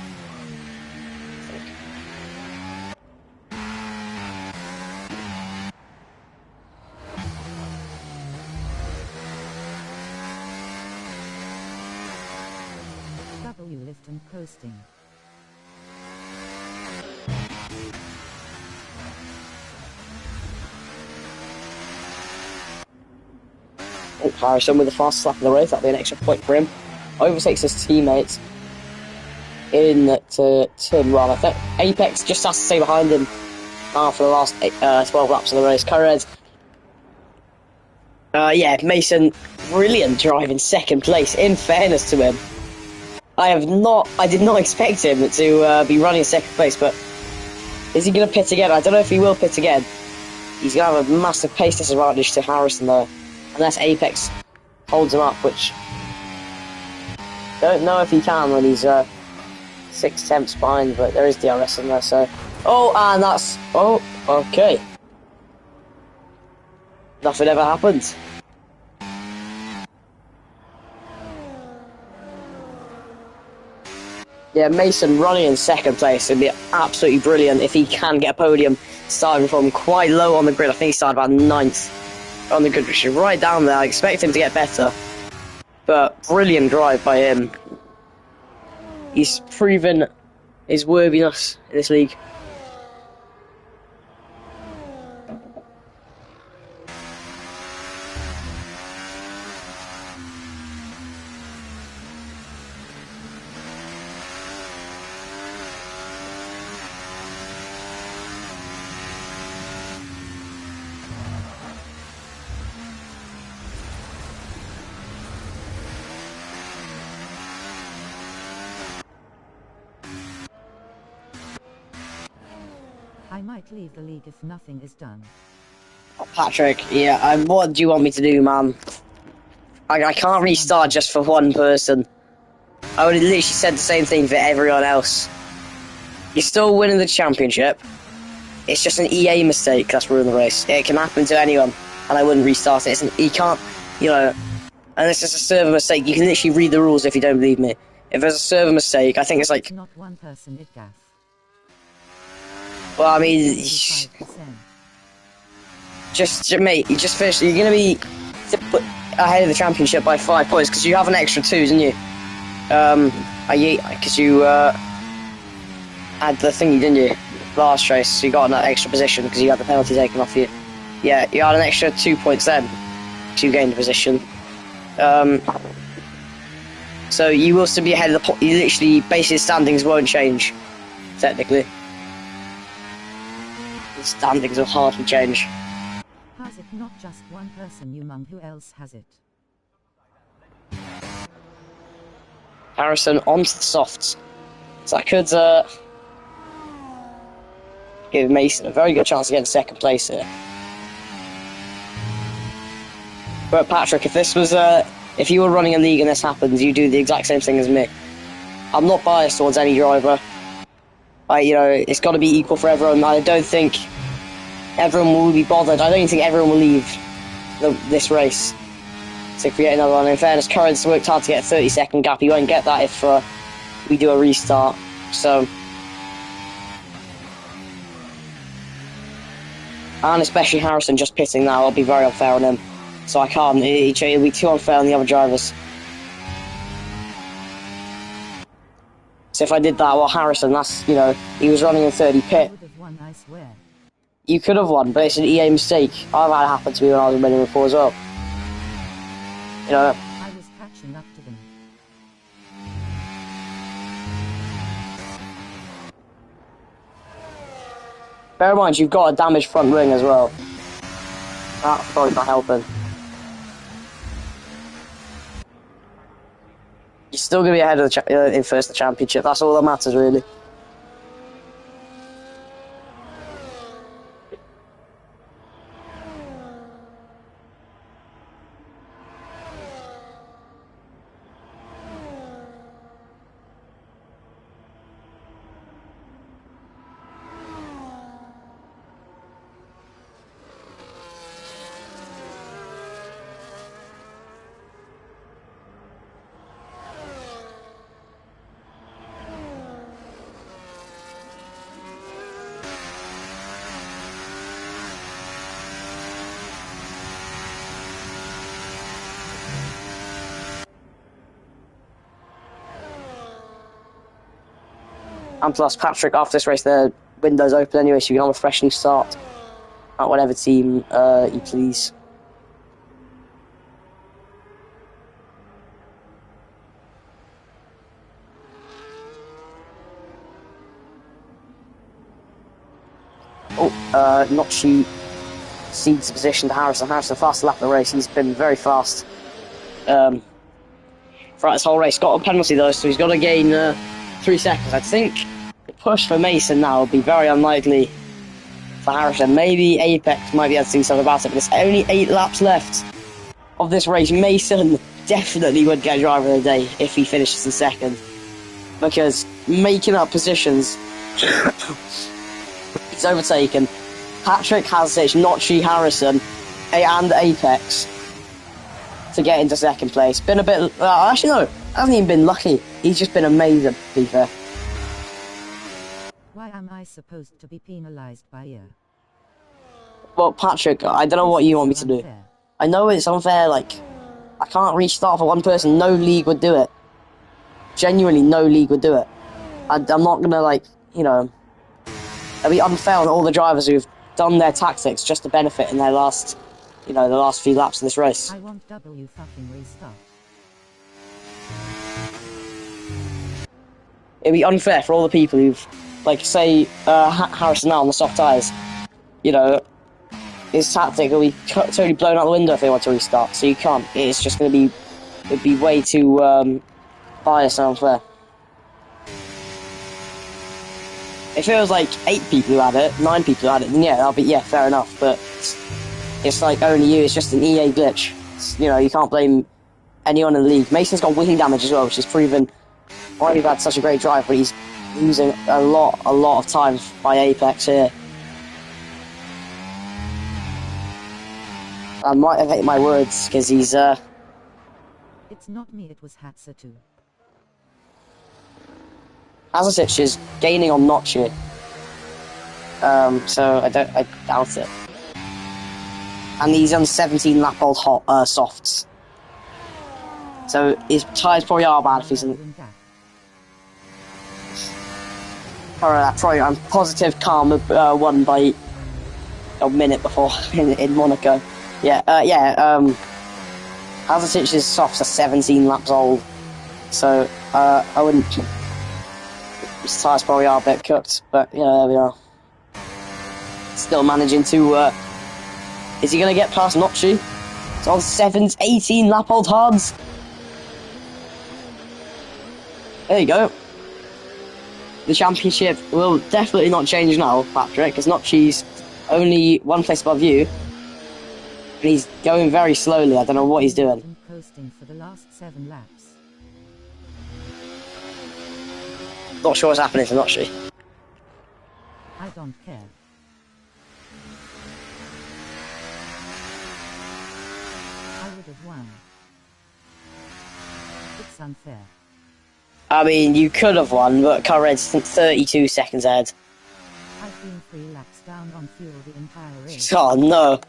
W lift and coasting.
Oh, Harrison with the fastest lap of the race. That'll be an extra point for him. Overtakes his teammates into turn 1. I think Apex just has to stay behind him for the last 12 laps of the race. Cored. Yeah, Mason, brilliant drive in second place, in fairness to him. I did not expect him to be running second place, but is he going to pit again? I don't know if he will pit again. He's going to have a massive pace disadvantage to Harrison there, unless Apex holds him up, which don't know if he can when he's 6 tenths behind, but there is DRS in there, so... Oh, and that's... Oh, okay. Nothing ever happened. Yeah, Mason running in second place would be absolutely brilliant if he can get a podium, starting from quite low on the grid. I think he started about 9th on the grid, which is right down there. I expect him to get better, but brilliant drive by him. He's proven his worthiness in this league.
I might leave the league if nothing is done.
Oh, Patrick, yeah, what do you want me to do, man? I can't restart just for one person. I would have literally said the same thing for everyone else. You're still winning the championship. It's just an EA mistake that's ruined the race. It can happen to anyone, and I wouldn't restart it. You can't, you know, and it's just a server mistake. You can literally read the rules if you don't believe me. If there's a server mistake, I think it's like...
Not one person did gaff.
Well, I mean...
85%.
Mate, you just finished... You're going to be ahead of the championship by 5 points, because you have an extra 2, didn't you? Because you had the thingy, didn't you? Last race, so you got an extra position because you had the penalty taken off you. Yeah, you had an extra 2 points then to gain the position. So you will still be ahead of the... You literally, basically, standings won't change, technically. The standings will hardly change.
Has it not just one person, you mum? Who else has it?
Harrison onto the softs. So I could give Mason a very good chance to get in second place here. But Patrick, if this was if you were running a league and this happens, you do the exact same thing as me. I'm not biased towards any driver. It's got to be equal for everyone. I don't think everyone will be bothered. I don't even think everyone will leave this race to create another one. In fairness, Current's worked hard to get a 30-second gap. He won't get that if we do a restart. So, and especially Harrison just pitting now, I'll be very unfair on him. So I can't. It'll be too unfair on the other drivers. So if I did that, well, Harrison, he was running in 30 pit.
Would have won, I swear.
You could have won, but it's an EA mistake. I've had it happen to me when I was winning before as well.
I was catching up to them.
Bear in mind, you've got a damaged front wing as well. That's probably not helping. You're still going to be ahead of in first the championship. That's all that matters, really. And plus, Patrick, after this race, the window's open anyway, so you can have a fresh new start at whatever team you please. Not she cedes the position to Harrison. Harrison, fast lap of the race. He's been very fast throughout this whole race. Got a penalty though, so he's got to gain 3 seconds. I think the push for Mason now will be very unlikely for Harrison. Maybe Apex might be able to do something about it, but there's only 8 laps left of this race. Mason definitely would get driver of the day if he finishes in second, because making up positions it's overtaken Patrick Hasich, Notchi, Harrison and Apex to get into second place. Been a bit... actually no, hasn't even been lucky. He's just been amazing, to be fair.
am I supposed to be penalized by you?
Well, Patrick, I don't know what you want me to do. I know it's unfair, like, I can't restart for one person. No league would do it. Genuinely, no league would do it. I'm not gonna, like, you know, it'd be unfair on all the drivers who've done their tactics just to benefit in their last, you know, the last few laps of this race.
I want W fucking restart.
It'd be unfair for all the people who've, like, say, Harrison now on the soft tyres. You know, his tactic will be totally blown out the window if they want to restart. So you can't. It's just going to be, it'd be way too biased and unfair. If it was like 8 people who had it, 9 people who had it, then yeah, that'll be, yeah, fair enough. But it's like only you. It's just an EA glitch. You know, you can't blame anyone in the league. Mason's got wing damage as well, which has proven why he's had such a great drive, but he's losing a lot of time by Apex here. I might have hit my words, because he's,
It's not me, it was Hatsa too.
Azasic is gaining on Notch here. So I doubt it. And he's on 17 lap old hot, softs. So his tyres probably are bad if he's in... Probably, I'm positive Karma won by a minute before in Monaco. Yeah, Hazardic's softs are 17 laps old, so I wouldn't. His tyres probably are a bit cooked, but yeah, there we are. Still managing to. Is he going to get past Notchi? It's on 18 lap old hards. There you go. The championship will definitely not change now, Patrick, because Notchi's only one place above you. And he's going very slowly. I don't know what he's doing.
Coasting for the last 7 laps.
Not sure what's happening to Notchi.
I don't care. I would have won. It's unfair.
I mean, you could have won, but KRL's 32 seconds ahead.
I've been 3 laps down on fuel the entire race.
Oh no.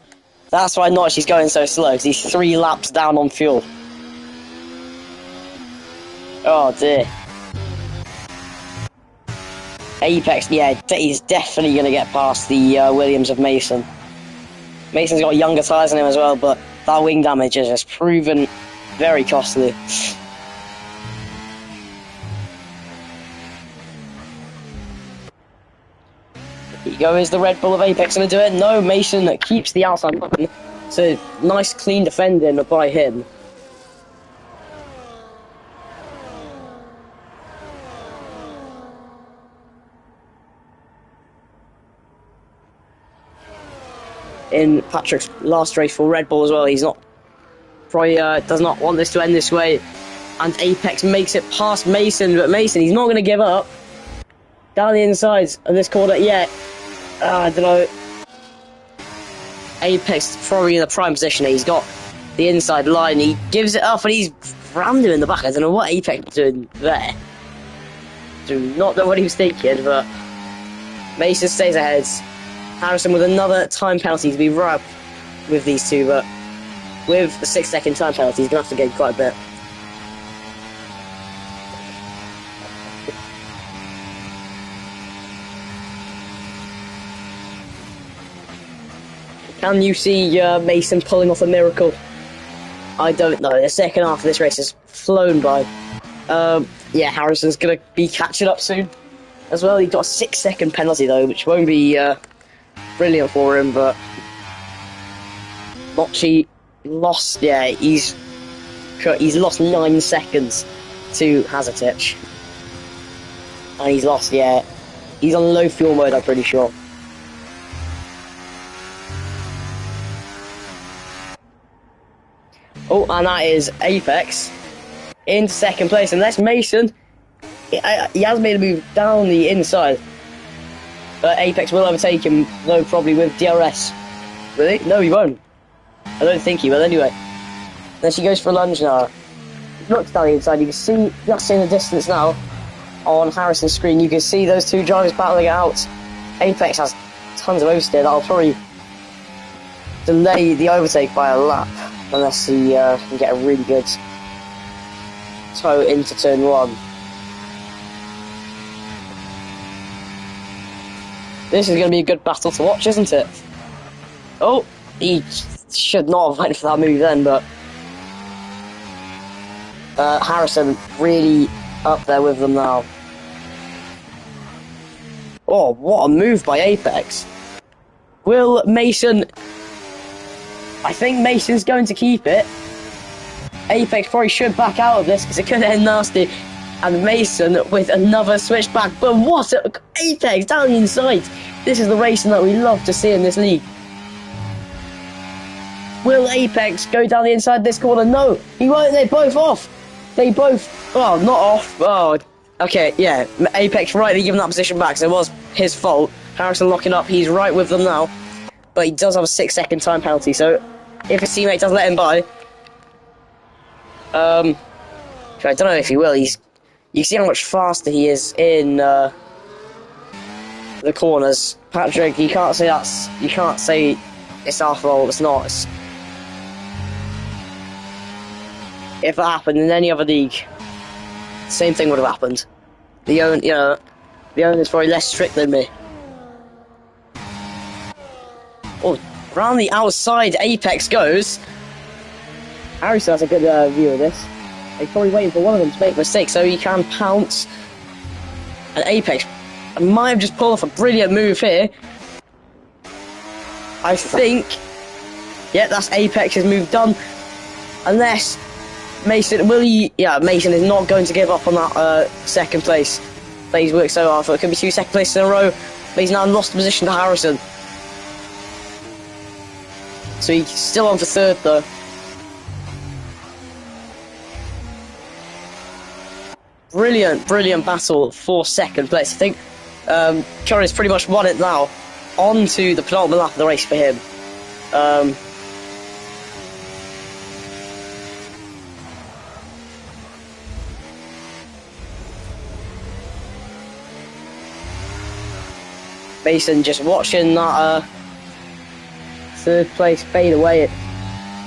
That's why Notchi's going so slow, because he's 3 laps down on fuel. Oh dear. Apex, yeah, he's definitely going to get past the Williams of Mason. Mason's got younger tyres than him as well, but that wing damage has just proven very costly. Here you go, is the Red Bull of Apex going to do it? No, Mason keeps the outside button. So, nice clean defending by him. In Patrick's last race for Red Bull as well, he's not probably does not want this to end this way, and Apex makes it past Mason, but Mason, he's not going to give up. Down the insides of this corner, yeah, I don't know. Apex probably in the prime position here. He's got the inside line, he gives it up and he's rammed him in the back. I don't know what Apex is doing there. Do not know what he was thinking, but Mason stays ahead. Harrison with another time penalty to be right up with these two, but with the 6-second time penalty, he's going to have to gain quite a bit. Can you see Mason pulling off a miracle? I don't know. The second half of this race has flown by. Yeah, Harrison's going to be catching up soon as well. He got a 6-second penalty though, which won't be brilliant for him, but Notchi lost. Yeah, he's lost 9 seconds to Hazardich, and he's lost. Yeah, he's on low fuel mode, I'm pretty sure. Oh, and that is Apex in second place, and that's Mason. He has made a move down the inside. Apex will overtake him, though, probably with DRS. Really? No, he won't. I don't think he will, anyway. Then she goes for a lunge now. Looks down the inside, you can see, that's in the distance now. on Harrison's screen, you can see those two drivers battling it out. Apex has tons of oversteer. That'll probably delay the overtake by a lap, unless he can get a really good toe into turn 1. This is going to be a good battle to watch, isn't it? Oh, he should not have went for that move then, but Harrison really up there with them now. Oh, what a move by Apex. Will Mason... I think Mason's going to keep it. Apex probably should back out of this because it could end nasty. And Mason with another switchback. But what Apex down the inside. This is the racing that we love to see in this league. Will Apex go down the inside this corner? No, he won't. They're both off. They both... Oh, not off. Oh, okay, yeah. Apex rightly given that position back, so it was his fault. Harrison locking up. He's right with them now. But he does have a 6-second time penalty, so if his teammate does let him by... I don't know if he will. You can see how much faster he is in the corners. Patrick, you can't say it's our fault. It's not. If that happened in any other league, same thing would have happened. The owner's probably less strict than me. Oh, round the outside, Apex goes. Harrison has a good view of this. He's probably waiting for one of them to make a mistake so he can pounce. And Apex might have just pulled off a brilliant move here. I think... Yeah, that's Apex's move done. Unless Mason... Yeah, Mason is not going to give up on that second place that he's worked so hard for. It could be 2 second places in a row. But he's now lost the position to Harrison. So he's still on for third though. Brilliant battle for second place. I think Curry's pretty much won it now. On to the penultimate lap of the race for him. Mason just watching that third place fade away.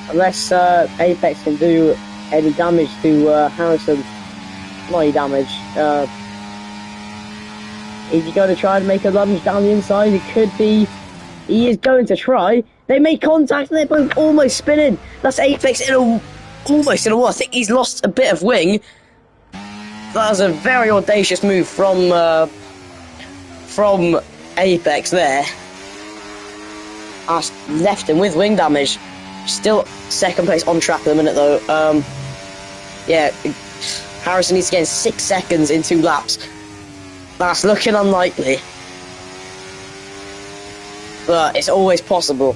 Unless Apex can do any damage to Harrison. Not any damage. Is he going to try and make a lunge down the inside? It could be. He is going to try. They make contact and they're both almost spinning. That's Apex almost in a wall. I think he's lost a bit of wing. That was a very audacious move from Apex there. I left him with wing damage. Still second place on track at the minute though. Yeah, Harrison needs to get in 6 seconds in 2 laps. That's looking unlikely. But it's always possible.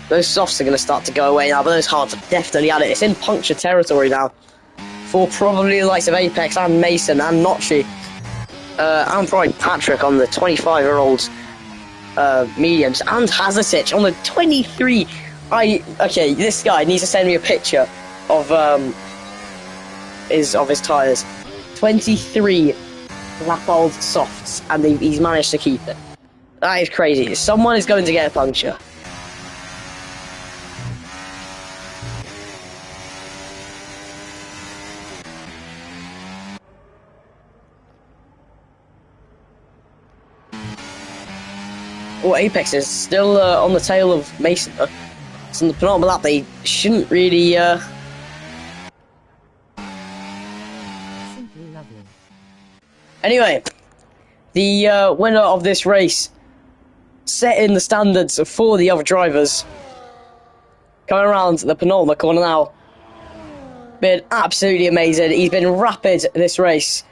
Those softs are going to start to go away now, but those hards are definitely at it. It's in puncture territory now. For probably the likes of Apex and Mason and Notchi. And probably Patrick on the 25-year-old mediums. And Hazatich on the 23. Okay, this guy needs to send me a picture of his tyres. 23 lap-old softs, and he's managed to keep it. That is crazy. Someone is going to get a puncture. Oh, Apex is still on the tail of Mason. So in the penultimate lap, they shouldn't really...
Simply lovely.
Anyway, the winner of this race, setting the standards for the other drivers. Coming around the penultimate corner now. Been absolutely amazing. He's been rapid this race.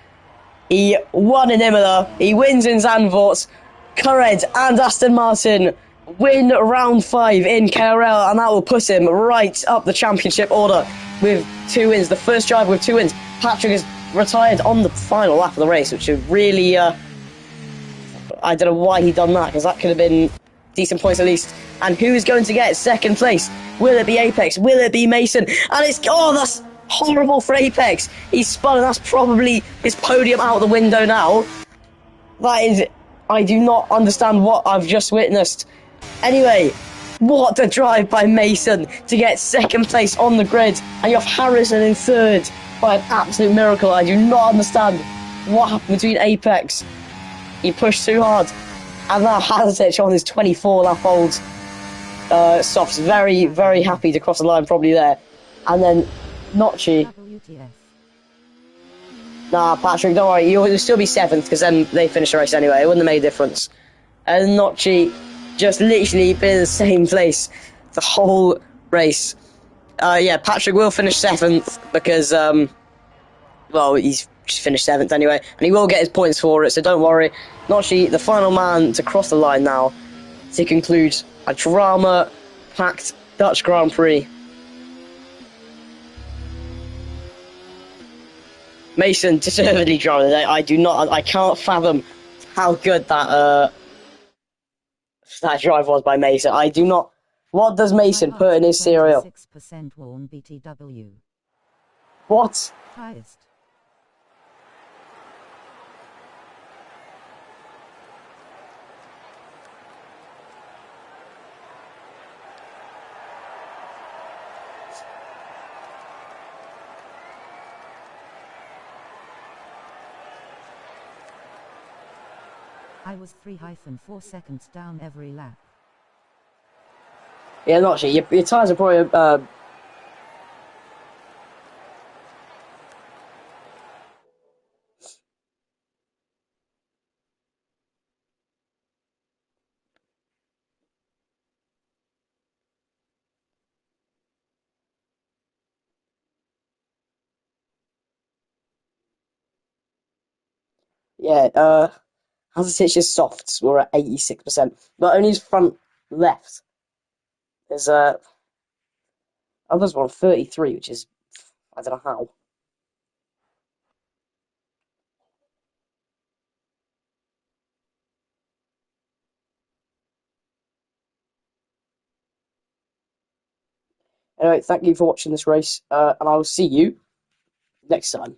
He won in Imola. He wins in Zandvoort. Curred and Aston Martin win round 5 in KRL, and that will put him right up the championship order with 2 wins. The first driver with 2 wins. Patrick has retired on the final lap of the race, which is really... I don't know why he done that, because that could have been decent points at least. And who is going to get second place? Will it be Apex? Will it be Mason? And it's... Oh, that's horrible for Apex. He's spun, and that's probably his podium out the window now. That is... I do not understand what I've just witnessed. Anyway, what a drive by Mason to get second place on the grid. And you have Harrison in third by an absolute miracle. I do not understand what happened between Apex. He pushed too hard. And now Hazarditch on his 24-lap old softs. Very, very happy to cross the line probably there. And then Notchi.
WTF.
Nah, Patrick, don't worry. You'll still be 7th because then they finish the race anyway. It wouldn't have made a difference. And Notchi just literally been in the same place the whole race. Yeah, Patrick will finish 7th because, well, he's just finished 7th anyway. And he will get his points for it, so don't worry. Notchi, the final man to cross the line now to conclude a drama-packed Dutch Grand Prix. Mason deservedly drama today. I can't fathom how good that drive was by Mason. I do not. What does Mason put in his cereal?
6% worn BTW.
What?
Highest. I was 3-4 seconds down every lap.
Yeah, not actually. Your tyres are probably. Yeah, Hazarditch's softs were at 86%, but only his front left. There's others were on 33, which is I don't know how. Anyway, thank you for watching this race, and I will see you next time.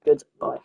Goodbye.